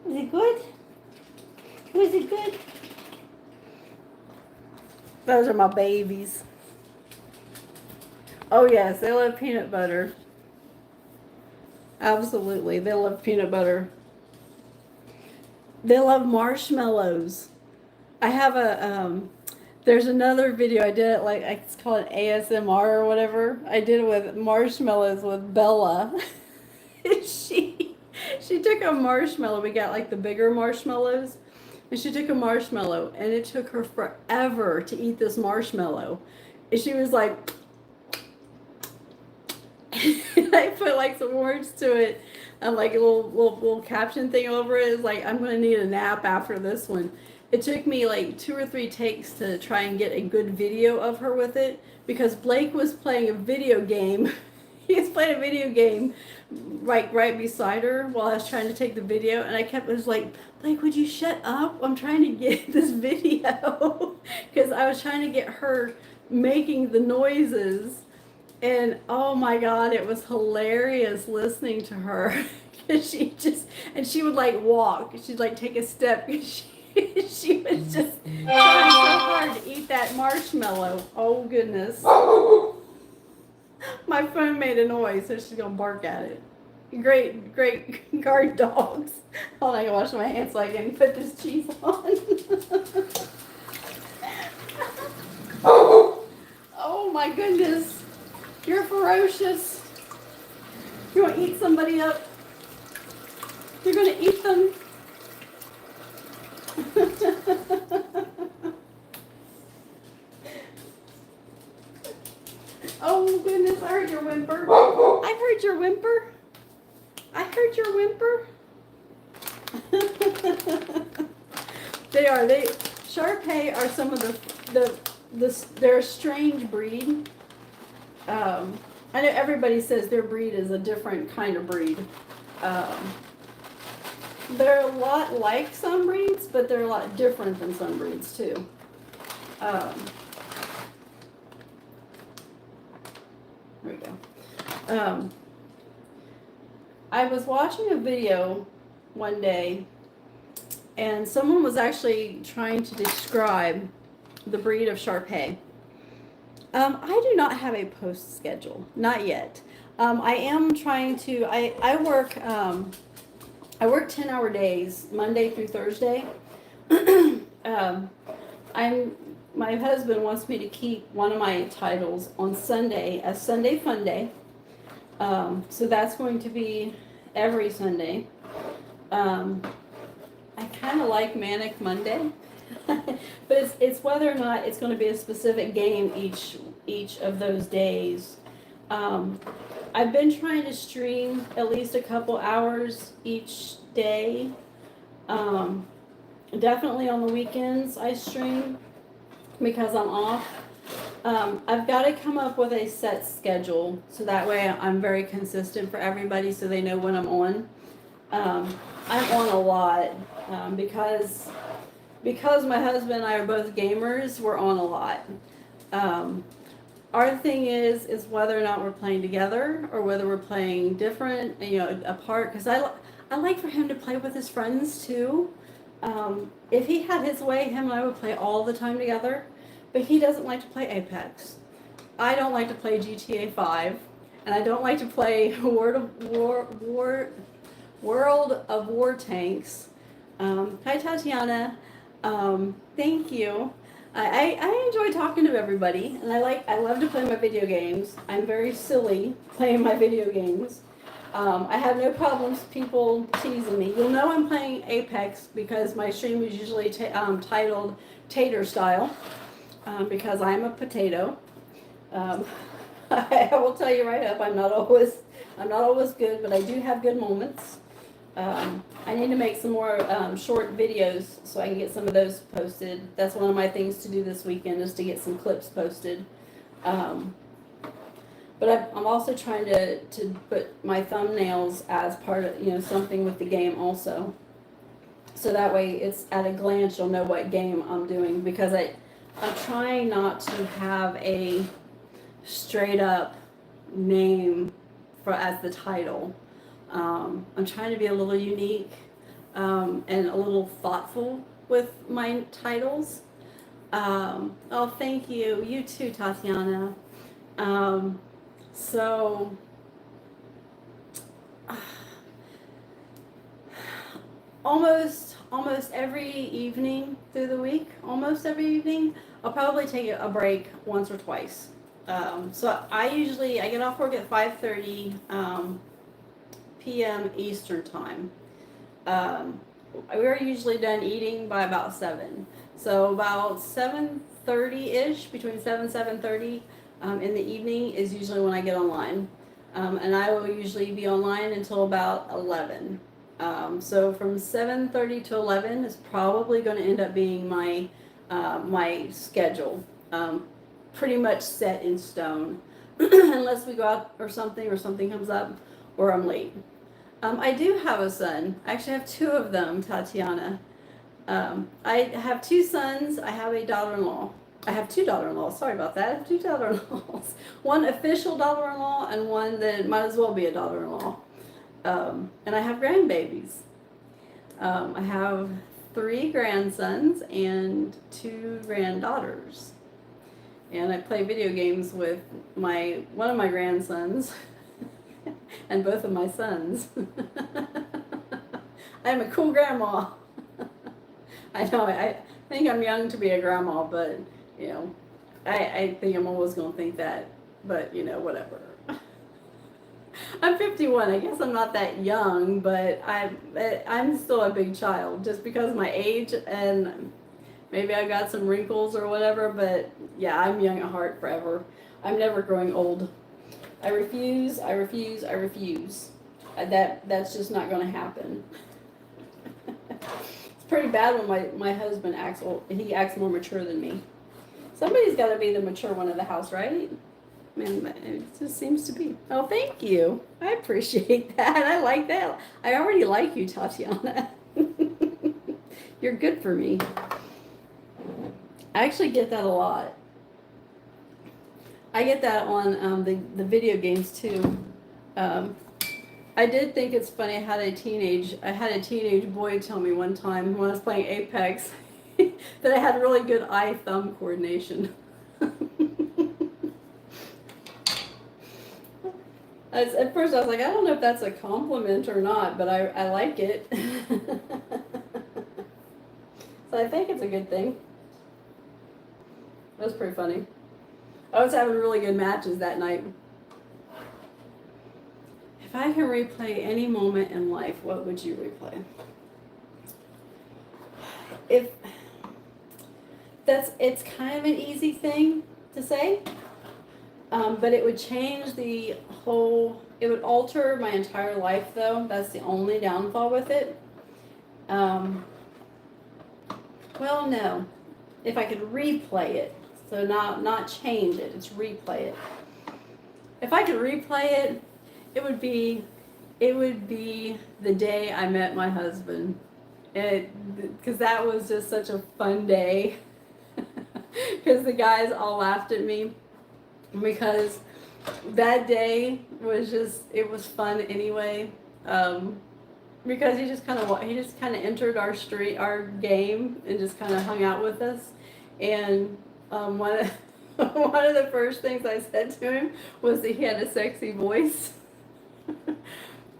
it good? Was it good? Those are my babies. Oh yes, they love peanut butter. Absolutely, they love peanut butter. They love marshmallows. I have a, there's another video I did it like, it's called ASMR or whatever. I did it with marshmallows with Bella. She took a marshmallow. We got like the bigger marshmallows. And she took a marshmallow, and it took her forever to eat this marshmallow. And she was like, I put like some words to it, and like a little caption thing over it. It's like, I'm gonna need a nap after this one. It took me like 2 or 3 takes to try and get a good video of her with it, because Blake was playing a video game. He was playing a video game right beside her while I was trying to take the video, and I was like, Blake, would you shut up? I'm trying to get this video. Because I was trying to get her making the noises, and oh my god, it was hilarious listening to her. She would like walk, she'd like take a step. She was just trying so hard to eat that marshmallow. Oh goodness. My phone made a noise, so she's gonna bark at it. Great guard dogs. Hold on, I can wash my hands so I can put this cheese on. Oh my goodness. You're ferocious. You want to eat somebody up? You're gonna eat them? Oh goodness, I heard your whimper. I heard your whimper. I heard your whimper. Shar-Pei are some of they're a strange breed. I know everybody says their breed is a different kind of breed. They're a lot like some breeds, but they're a lot different than some breeds too. There we go. I was watching a video one day, and someone was actually trying to describe the breed of Shar-Pei. I do not have a post schedule, not yet. I am trying to. I work 10-hour days, Monday through Thursday. My husband wants me to keep one of my titles on Sunday as Sunday Fun Day. So that's going to be every Sunday. I kind of like Manic Monday, but it's whether or not it's going to be a specific game each of those days. I've been trying to stream at least a couple hours each day. Definitely on the weekends I stream because I'm off. I've got to come up with a set schedule so that way I'm very consistent for everybody so they know when I'm on. I'm on a lot because my husband and I are both gamers. We're on a lot. our thing is whether or not we're playing together or whether we're playing different, apart. Because I like for him to play with his friends too. If he had his way, him and I would play all the time together. But he doesn't like to play Apex. I don't like to play GTA 5, and I don't like to play World of War Tanks. Hi Tatiana. Thank you. I enjoy talking to everybody, and I love to play my video games. I'm very silly playing my video games. I have no problems people teasing me. You'll know I'm playing Apex because my stream is usually titled Tater Style, because I'm a potato. I will tell you right up, I'm not always good, but I do have good moments. I need to make some more short videos so I can get some of those posted. That's one of my things to do this weekend, is to get some clips posted. But I'm also trying to put my thumbnails as part of, something with the game also. So that way it's at a glance you'll know what game I'm doing, because I'm trying not to have a straight up name as the title. I'm trying to be a little unique and a little thoughtful with my titles. Oh, thank you. You too, Tatiana. So almost every evening through the week, I'll probably take a break once or twice. So I get off work at 5:30 p.m. Eastern time. We're usually done eating by about 7. So about 7:30-ish, between 7:30 in the evening is usually when I get online. And I will usually be online until about 11. So from 7:30 to 11 is probably going to end up being my schedule. Pretty much set in stone, unless we go out or something comes up, or I'm late. I do have a son. I actually have 2 of them, Tatiana. I have 2 sons. I have a daughter-in-law. I have 2 daughter-in-laws. Sorry about that. I have 2 daughter-in-laws. One official daughter-in-law and one that might as well be a daughter-in-law. And I have grandbabies. I have 3 grandsons and 2 granddaughters. And I play video games with one of my grandsons and both of my sons. I'm a cool grandma. I know, I think I'm young to be a grandma, but, I think I'm always going to think that, but, whatever. I'm 51. I guess I'm not that young, but I'm still a big child, just because of my age, and maybe I got some wrinkles or whatever, but yeah, I'm young at heart forever. I'm never growing old. I refuse. That's just not going to happen. It's pretty bad when my husband acts old. He acts more mature than me. Somebody's got to be the mature one of the house, right? I mean, it just seems to be. Oh, thank you. I appreciate that. I like that. I already like you, Tatiana. You're good for me. I actually get that a lot. I get that on the video games too. I did think it's funny. I had a teenage boy tell me one time when I was playing Apex that I had really good eye-thumb coordination. At first I was like, I don't know if that's a compliment or not, but I like it. So I think it's a good thing. That was pretty funny. I was having really good matches that night. If I can replay any moment in life, what would you replay? It's kind of an easy thing to say, but it would change it would alter my entire life though. That's the only downfall with it. Well, no. If I could replay it, so not change it, it's replay it. If I could replay it, it would be the day I met my husband. Because that was just such a fun day. Because the guys all laughed at me. because that day was just, it was fun anyway. Because he just kind of entered our street, our game, and just kind of hung out with us. And one of one of the first things I said to him was that he had a sexy voice.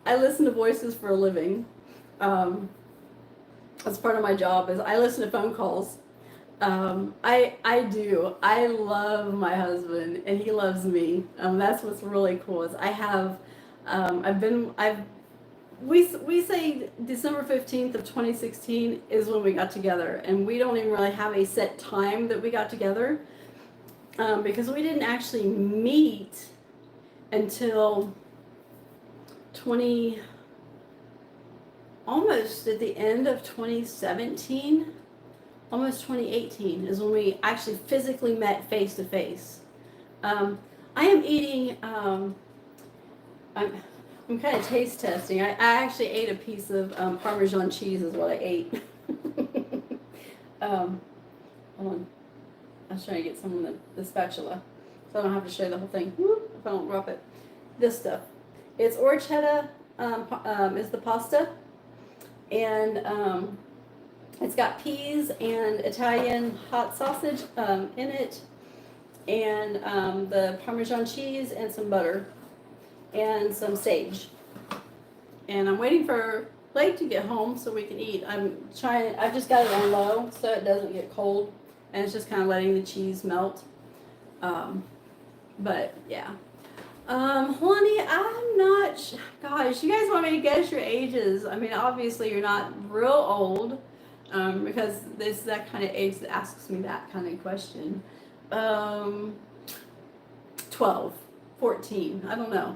I listen to voices for a living. That's part of my job, is I listen to phone calls. I do. I love my husband and he loves me. That's what's really cool is I have, we say December 15th of 2016 is when we got together, and we don't even really have a set time that we got together, because we didn't actually meet until almost at the end of 2017, almost 2018 is when we actually physically met face to face. I am eating, I'm kind of taste testing. I actually ate a piece of Parmesan cheese is what I ate. Hold on. I was trying to get some of the spatula so I don't have to show the whole thing. Whoop, if I don't drop it. This stuff. It's Orecchiette is the pasta. And it's got peas and Italian hot sausage in it, and the Parmesan cheese and some butter and some sage. And I'm waiting for Blake to get home so we can eat. I've just got it on low so it doesn't get cold, and it's just kind of letting the cheese melt. But yeah. Honey, I'm not, gosh, you guys want me to guess your ages? I mean, obviously you're not real old, because this is that kind of age that asks me that kind of question. 12, 14, I don't know.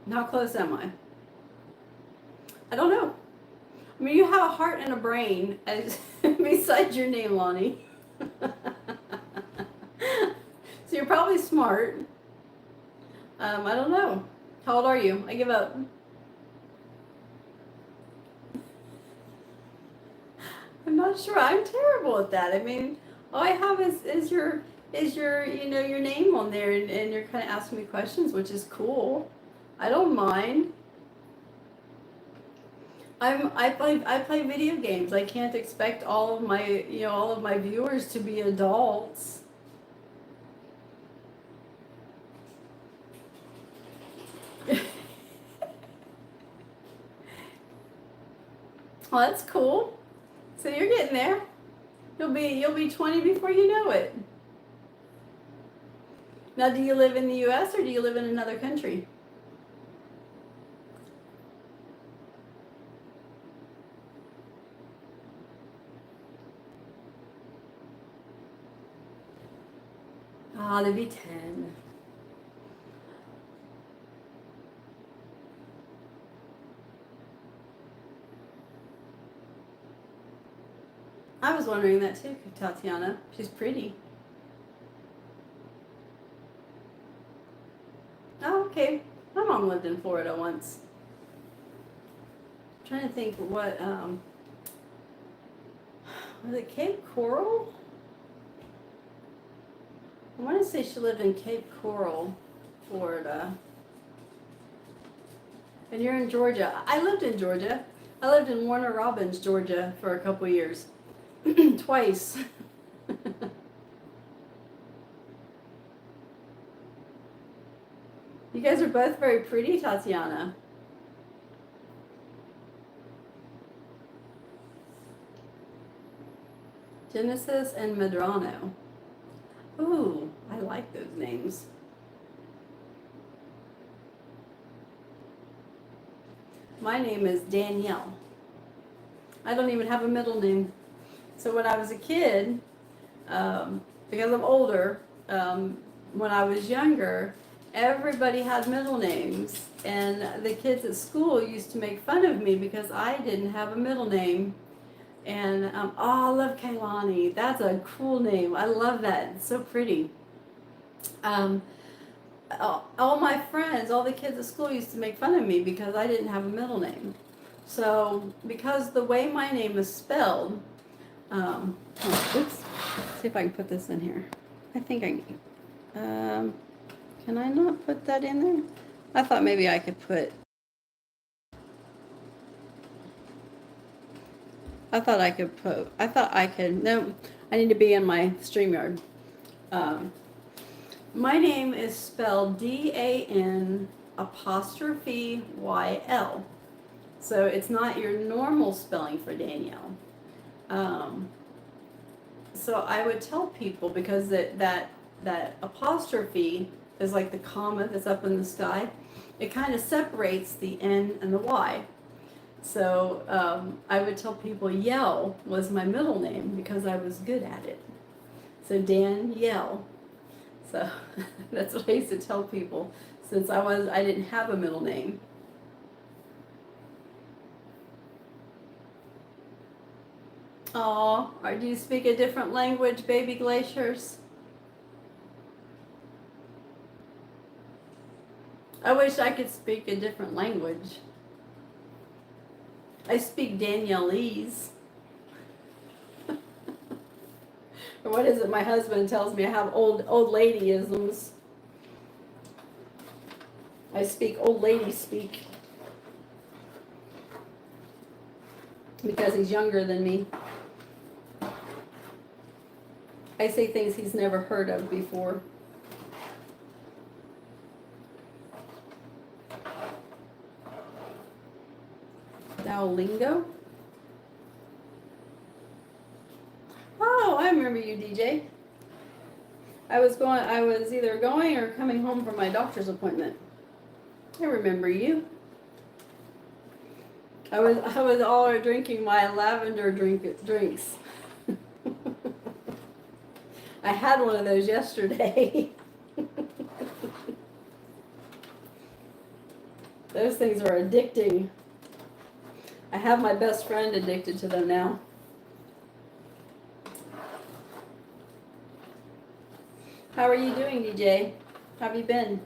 How close am I? I don't know. I mean, you have a heart and a brain as besides your name, Lonnie. So you're probably smart. I don't know. How old are you? I give up. I'm not sure. I'm terrible at that. I mean, all I have is your your name on there, and you're kind of asking me questions, which is cool. I don't mind. I play video games. I can't expect all of my viewers to be adults. Well, that's cool. So you're getting there. You'll be 20 before you know it. Now, do you live in the U.S. or do you live in another country? Ah, they'll be 10. I was wondering that too, Tatiana. She's pretty. Oh, okay. My mom lived in Florida once. I'm trying to think what, was it Cape Coral? I want to say she lived in Cape Coral, Florida. And you're in Georgia. I lived in Georgia. I lived in Warner Robins, Georgia for a couple years. Twice. You guys are both very pretty, Tatiana. Genesis and Medrano. Ooh, I like those names. My name is Danielle. I don't even have a middle name. So when I was a kid, because I'm older, when I was younger, everybody had middle names. And the kids at school used to make fun of me because I didn't have a middle name. And, oh, I love Kaylani. That's a cool name. I love that. It's so pretty. All my friends, all the kids at school used to make fun of me because I didn't have a middle name. So, because the way my name is spelled, oops, see if I can put this in here. I think can I not put that in there? I thought maybe I could put, I thought I could, no, I need to be in my StreamYard. My name is spelled Dan apostrophe YL. So it's not your normal spelling for Danielle. So I would tell people, because that apostrophe is like the comma that's up in the sky. It kind of separates the N and the Y. So I would tell people Yell was my middle name because I was good at it. So Danielle. So that's what I used to tell people since I didn't have a middle name. Oh, or do you speak a different language, baby glaciers? I wish I could speak a different language. I speak Danielese. Or what is it? My husband tells me I have old ladyisms. I speak old lady speak because he's younger than me. I say things he's never heard of before. Duolingo? Oh, I remember you, DJ. I was either going or coming home from my doctor's appointment. I remember you. I was all drinking my lavender drinks. I had one of those yesterday. Those things are addicting. I have my best friend addicted to them now. How are you doing, DJ? How have you been?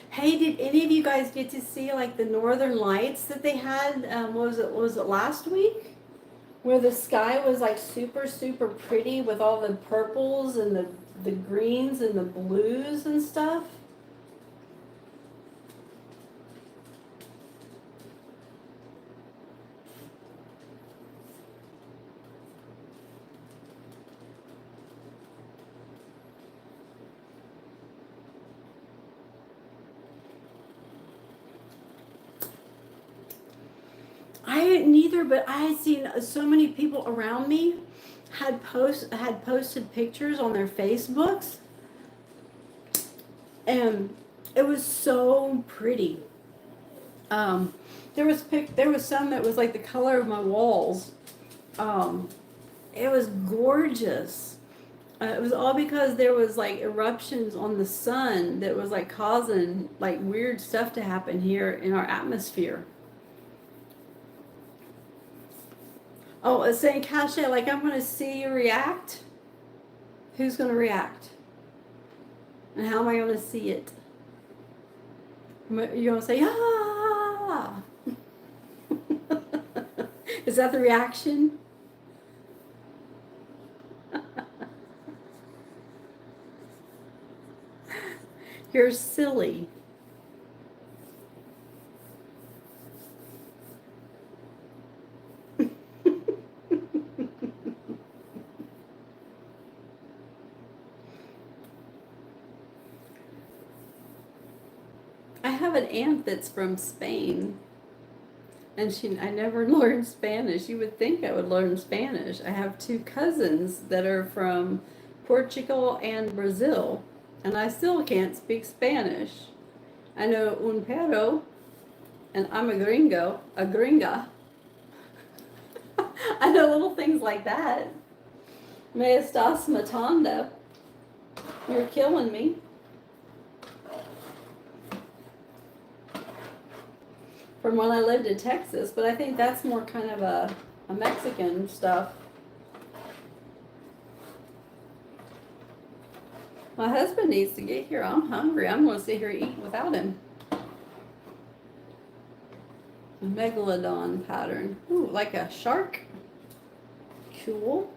Hey, did any of you guys get to see like the northern lights that they had? Was it last week? Where the sky was like super, super pretty with all the purples and the greens and the blues and stuff? I didn't either, but I had seen so many people around me had posted pictures on their Facebooks, and it was so pretty. There was some that was like the color of my walls. It was gorgeous. It was all because there was like eruptions on the sun that was like causing like weird stuff to happen here in our atmosphere. Oh, it's saying, Kasha, like I'm going to see you react. Who's going to react? And how am I going to see it? You're going to say, ah! Is that the reaction? You're silly. I have an aunt that's from Spain, and I never learned Spanish. You would think I would learn Spanish. I have two cousins that are from Portugal and Brazil, and I still can't speak Spanish. I know un perro, and I'm a gringa. I know little things like that. Me estás matando. You're killing me. From when I lived in Texas, but I think that's more kind of a Mexican stuff. My husband needs to get here. I'm hungry. I'm going to sit here eating without him. A megalodon pattern. Ooh, like a shark. Cool.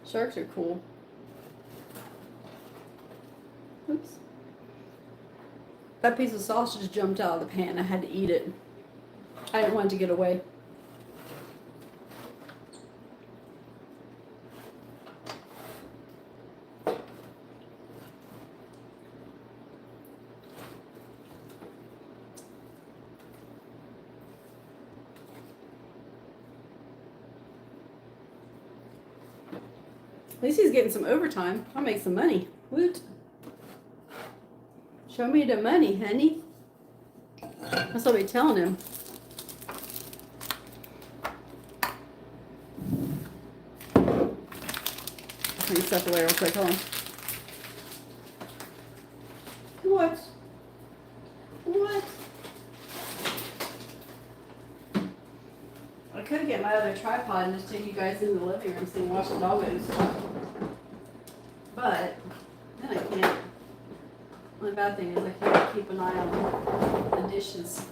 Sharks are cool. Oops. That piece of sausage jumped out of the pan. I had to eat it. I didn't want it to get away. At least he's getting some overtime. I'll make some money. Woot. Show me the money, honey. That's what I'll be telling him. Let me step away real quick. Hold on. What? What? I could get my other tripod and just take you guys into the living room so you can watch the doggos. But then I can't. The only bad thing is I can't keep an eye on the dishes.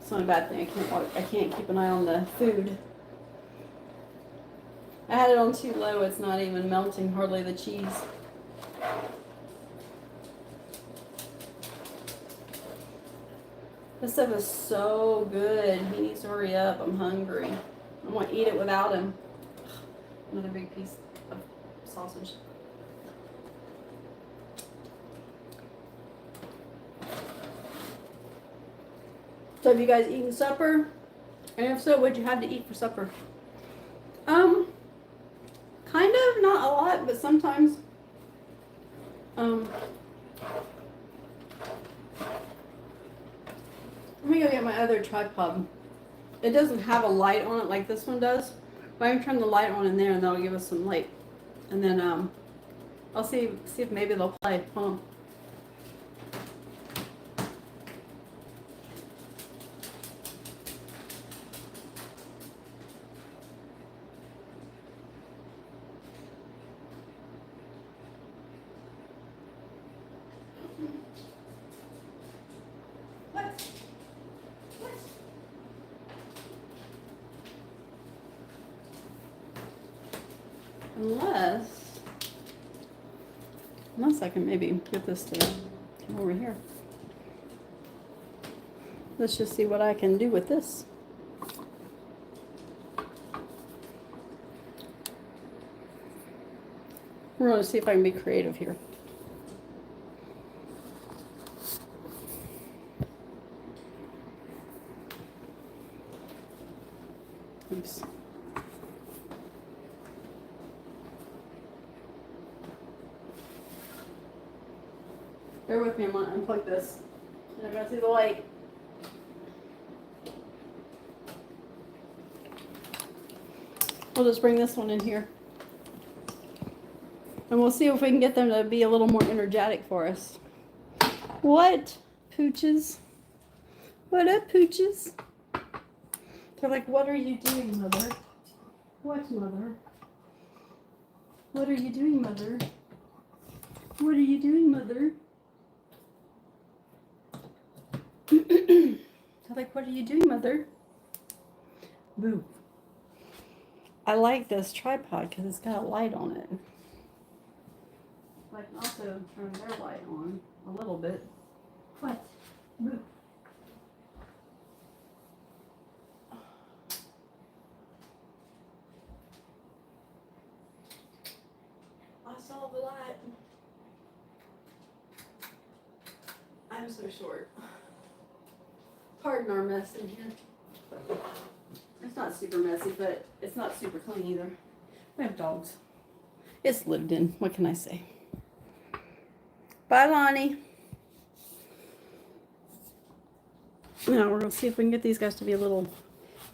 It's not a bad thing. I can't keep an eye on the food. I had it on too low. It's not even melting hardly the cheese. This stuff is so good. He needs to hurry up. I'm hungry. I want to eat it without him. Another big piece of sausage. So have you guys eaten supper? And if so, what'd you have to eat for supper? Kind of, not a lot, but sometimes. Let me go get my other tripod. It doesn't have a light on it like this one does, but I can turn the light on in there and that'll give us some light. And then I'll see if maybe they'll play. Hold on. Unless I can maybe get this to come over here. Let's just see what I can do with this. We're going to see if I can be creative here. Oops. Bear with me, I'm going to unplug this. And I'm going to see the light. We'll just bring this one in here. And we'll see if we can get them to be a little more energetic for us. What, pooches? What up, pooches? They're like, what are you doing, Mother? What, Mother? What are you doing, Mother? What are you doing, Mother? They're like, what are you doing, Mother? Boo. I like this tripod because it's got a light on it. I can also turn their light on a little bit. What? Boo. I saw the light. I'm so short. Pardon our mess in here. It's not super messy, but it's not super clean either. We have dogs. It's lived in. What can I say? Bye, Lonnie. Now we're going to see if we can get these guys to be a little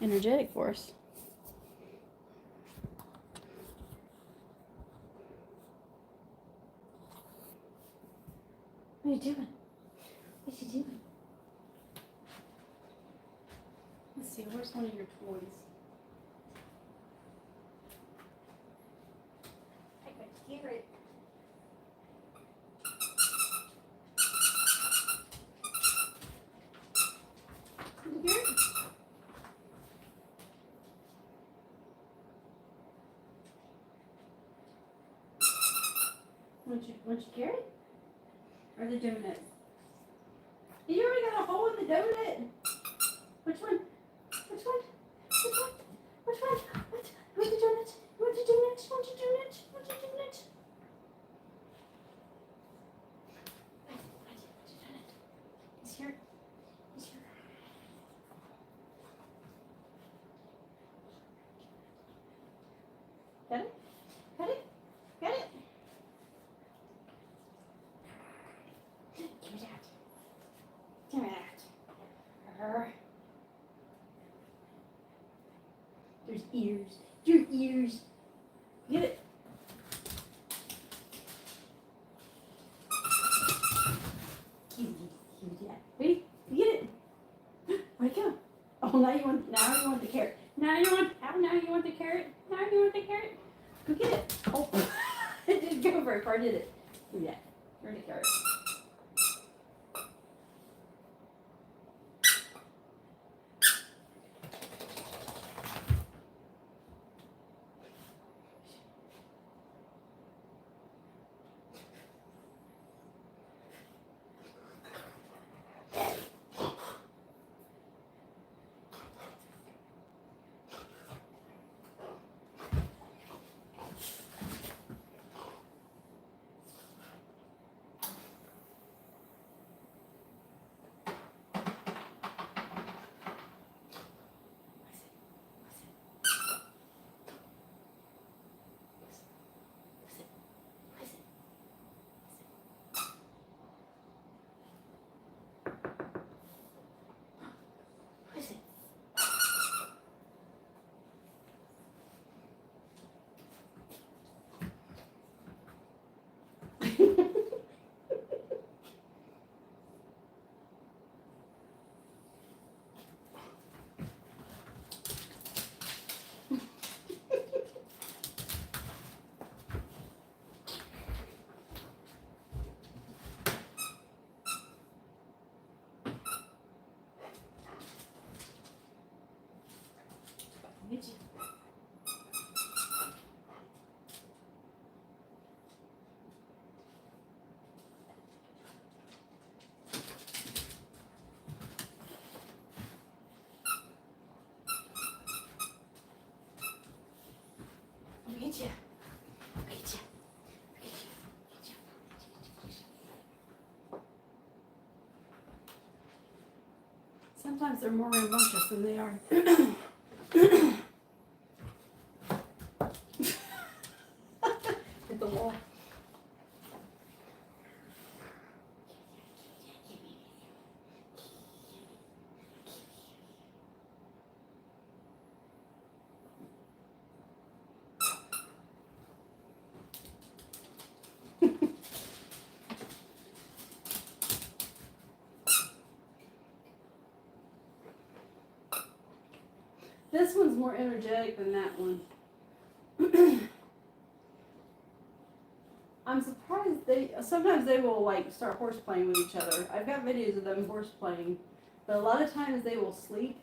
energetic for us. What are you doing? What are you doing? Let's see, where's one of your toys? I got carrot. Want you carrot? Or the donut? You already got a hole in the donut. Which one? Which one? Which one? Which one? What? You want the donut? You want the donut? You want the donut? You want the donut? He's here. He's here. Got it? Got it? Got it? Give me that. Give me that. There's ears. Your ears. Get it. Give me that. Ready? Get it. Where'd it go? Oh, now you want the carrot. Now you want the carrot. Now you want the carrot. Go get it. Oh, it didn't go very far, did it? Give me that. Where's the carrot? Get you. Get you. Get you. Sometimes they're more rambunctious than they are. Hit the wall. This one's more energetic than that one. I'm surprised sometimes they will like start horse playing with each other. I've got videos of them horse playing, but a lot of times they will sleep.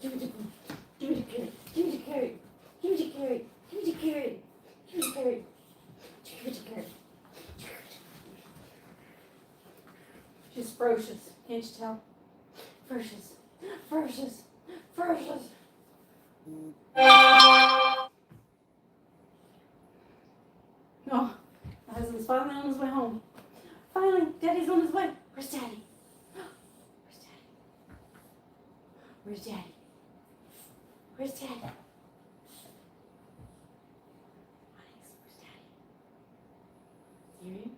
Give me the carrot. Give me the carrot. Give me the carrot. Give me the carrot. Give me the carrot. Give me the carrot. She's ferocious. Can't you tell? Ferocious. Ferocious. Ferocious. Oh, my husband's finally on his way home. Finally, Daddy's on his way. Where's Daddy? Where's Daddy? Where's Daddy? Where's Daddy? Onyx, where's Daddy? Hear you?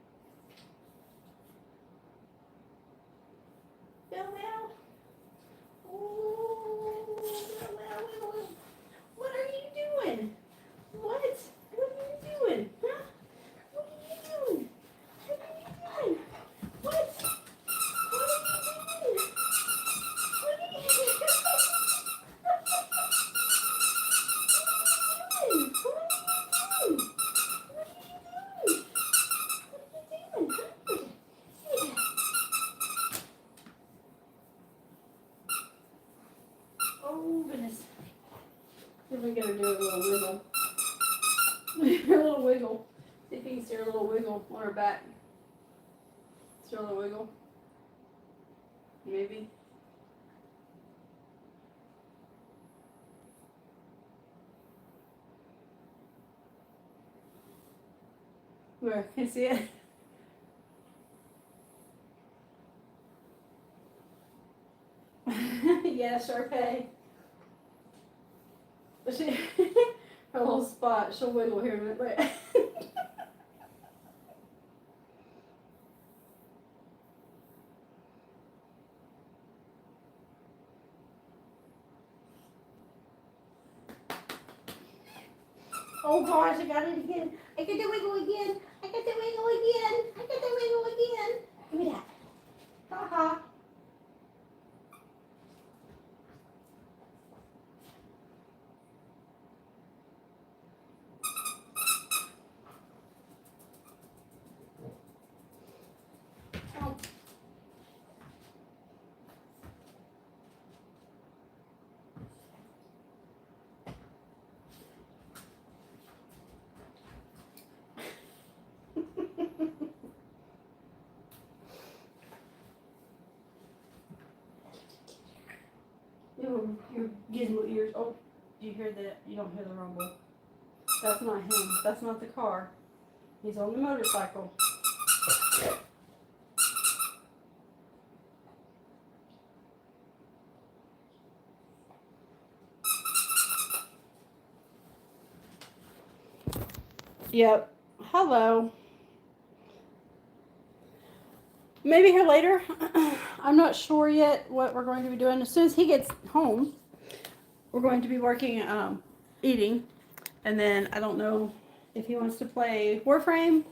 Bell. Oh, Bell. What are you doing? What? What are you doing? Huh? What are you doing? What are you doing? What? What are you doing? What are you doing? wiggle on her back. See her little wiggle? Maybe. Where? Can you see it? Yeah, Sharpay. But she, her little spot, she'll wiggle here in a minute. Wait. Oh gosh, I got it again. I got the wiggle again. I got the wiggle again. I got the wiggle again. Give me that. Ha ha. Oh. Your gizmo ears. Oh, do you hear that? You don't hear the rumble. That's not him. That's not the car. He's on the motorcycle. Yep. Hello. Maybe here later. I'm not sure yet what we're going to be doing. As soon as he gets home, we're going to be working, eating. And then I don't know if he wants to play Warframe.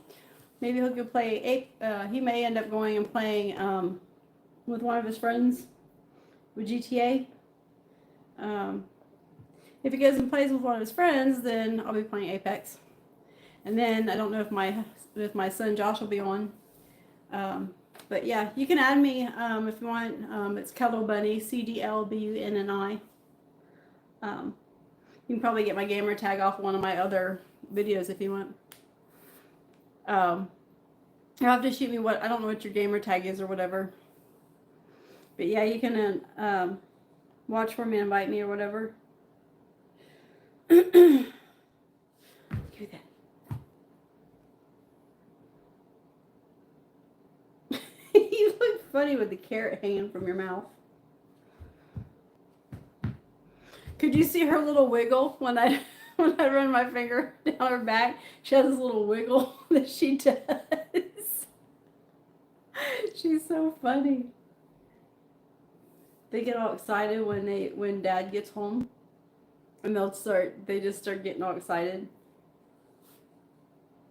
Maybe he'll go play, he may end up going and playing with one of his friends with GTA. If he goes and plays with one of his friends, then I'll be playing Apex. And then I don't know if my son Josh will be on. But yeah, you can add me if you want. It's Cuddle Bunny, CDLBUNNI. You can probably get my gamer tag off one of my other videos if you want. You'll have to shoot me I don't know what your gamer tag is or whatever. But yeah, you can watch for me, invite me or whatever. Give me that. You look funny with the carrot hanging from your mouth. Could you see her little wiggle when I run my finger down her back? She has this little wiggle that she does. She's so funny. They get all excited when Dad gets home, and they just start getting all excited.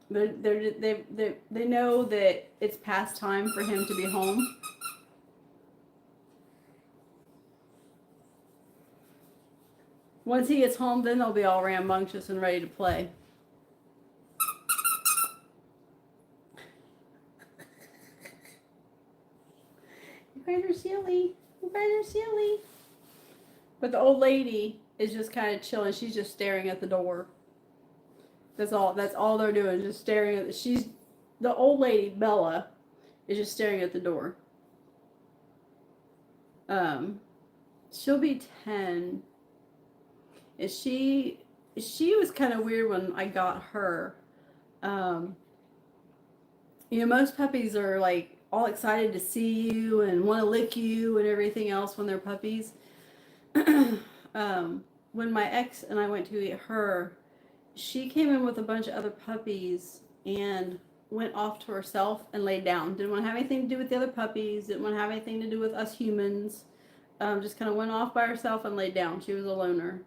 They know that it's past time for him to be home. Once he gets home, then they'll be all rambunctious and ready to play. You guys are silly. You guys are silly. But the old lady is just kind of chilling. She's just staring at the door. That's all they're doing, just staring at the old lady, Bella, is just staring at the door. She'll be 10. And she was kind of weird when I got her. Most puppies are like all excited to see you and want to lick you and everything else when they're puppies. When my ex and I went to get her, she came in with a bunch of other puppies and went off to herself and laid down. Didn't want to have anything to do with the other puppies. Didn't want to have anything to do with us humans. Just kind of went off by herself and laid down. She was a loner.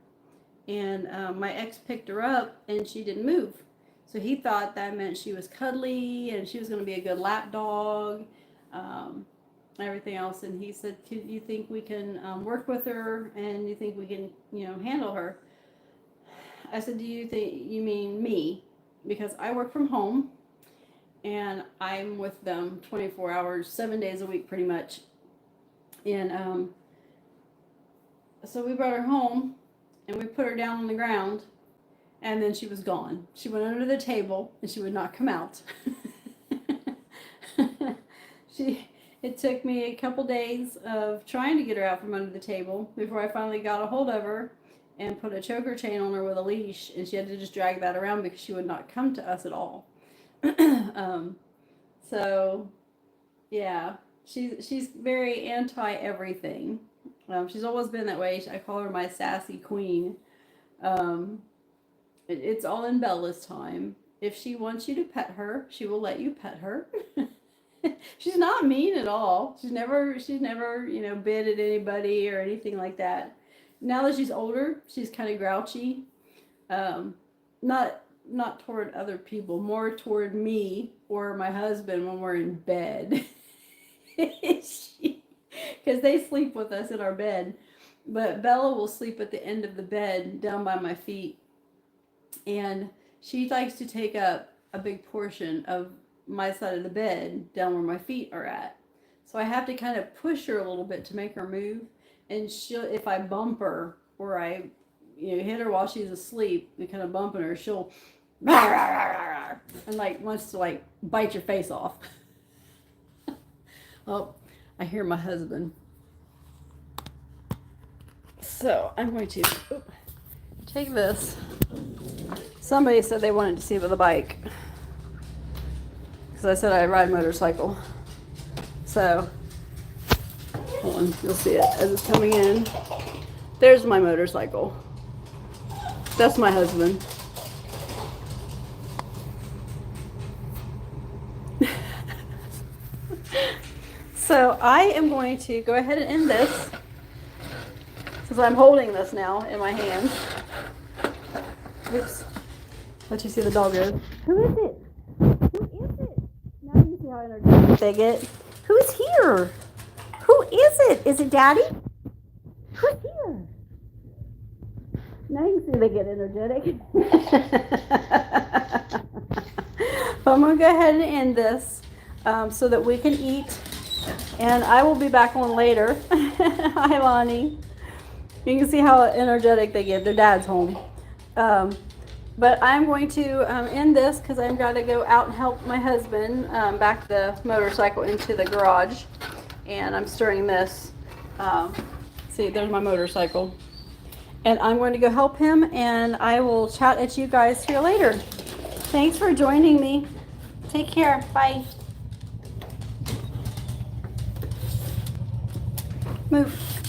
And my ex picked her up and she didn't move. So he thought that meant she was cuddly and she was going to be a good lap dog, everything else. And he said, you think we can work with her and you think we can, handle her? I said, do you think you mean me? Because I work from home and I'm with them 24 hours, 7 days a week, pretty much. And so we brought her home and we put her down on the ground and then she was gone. She went under the table and she would not come out. it took me a couple days of trying to get her out from under the table before I finally got a hold of her and put a choker chain on her with a leash, and she had to just drag that around because she would not come to us at all. So yeah, she's very anti everything. She's always been that way. I call her my sassy queen. It's all in Bella's time. If she wants you to pet her, she will let you pet her. She's not mean at all. She's never, bit at anybody or anything like that. Now that she's older, she's kind of grouchy. Not toward other people, more toward me or my husband when we're in bed. Because they sleep with us in our bed. But Bella will sleep at the end of the bed down by my feet. And she likes to take up a big portion of my side of the bed down where my feet are at. So I have to kind of push her a little bit to make her move. And if I bump her or I hit her while she's asleep and kind of bumping her, she'll and wants to bite your face off. Oh, I hear my husband. So I'm going to take this. Somebody said they wanted to see with a bike, because I said I ride motorcycle. So hold on, you'll see it as it's coming in. There's my motorcycle. That's my husband. So I am going to go ahead and end this, since I'm holding this now in my hand. Oops. Let you see the dog go. Who is it? Who is it? Now you see how energetic they get. Who's here? Who is it? Is it Daddy? Who's here? Now you see they get energetic. But I'm going to go ahead and end this so that we can eat. And I will be back on later. Hi, Lonnie. You can see how energetic they get. Their dad's home. But I'm going to end this because I've got to go out and help my husband back the motorcycle into the garage. And I'm stirring this. See, there's my motorcycle. And I'm going to go help him, and I will chat at you guys here later. Thanks for joining me. Take care. Bye. Move.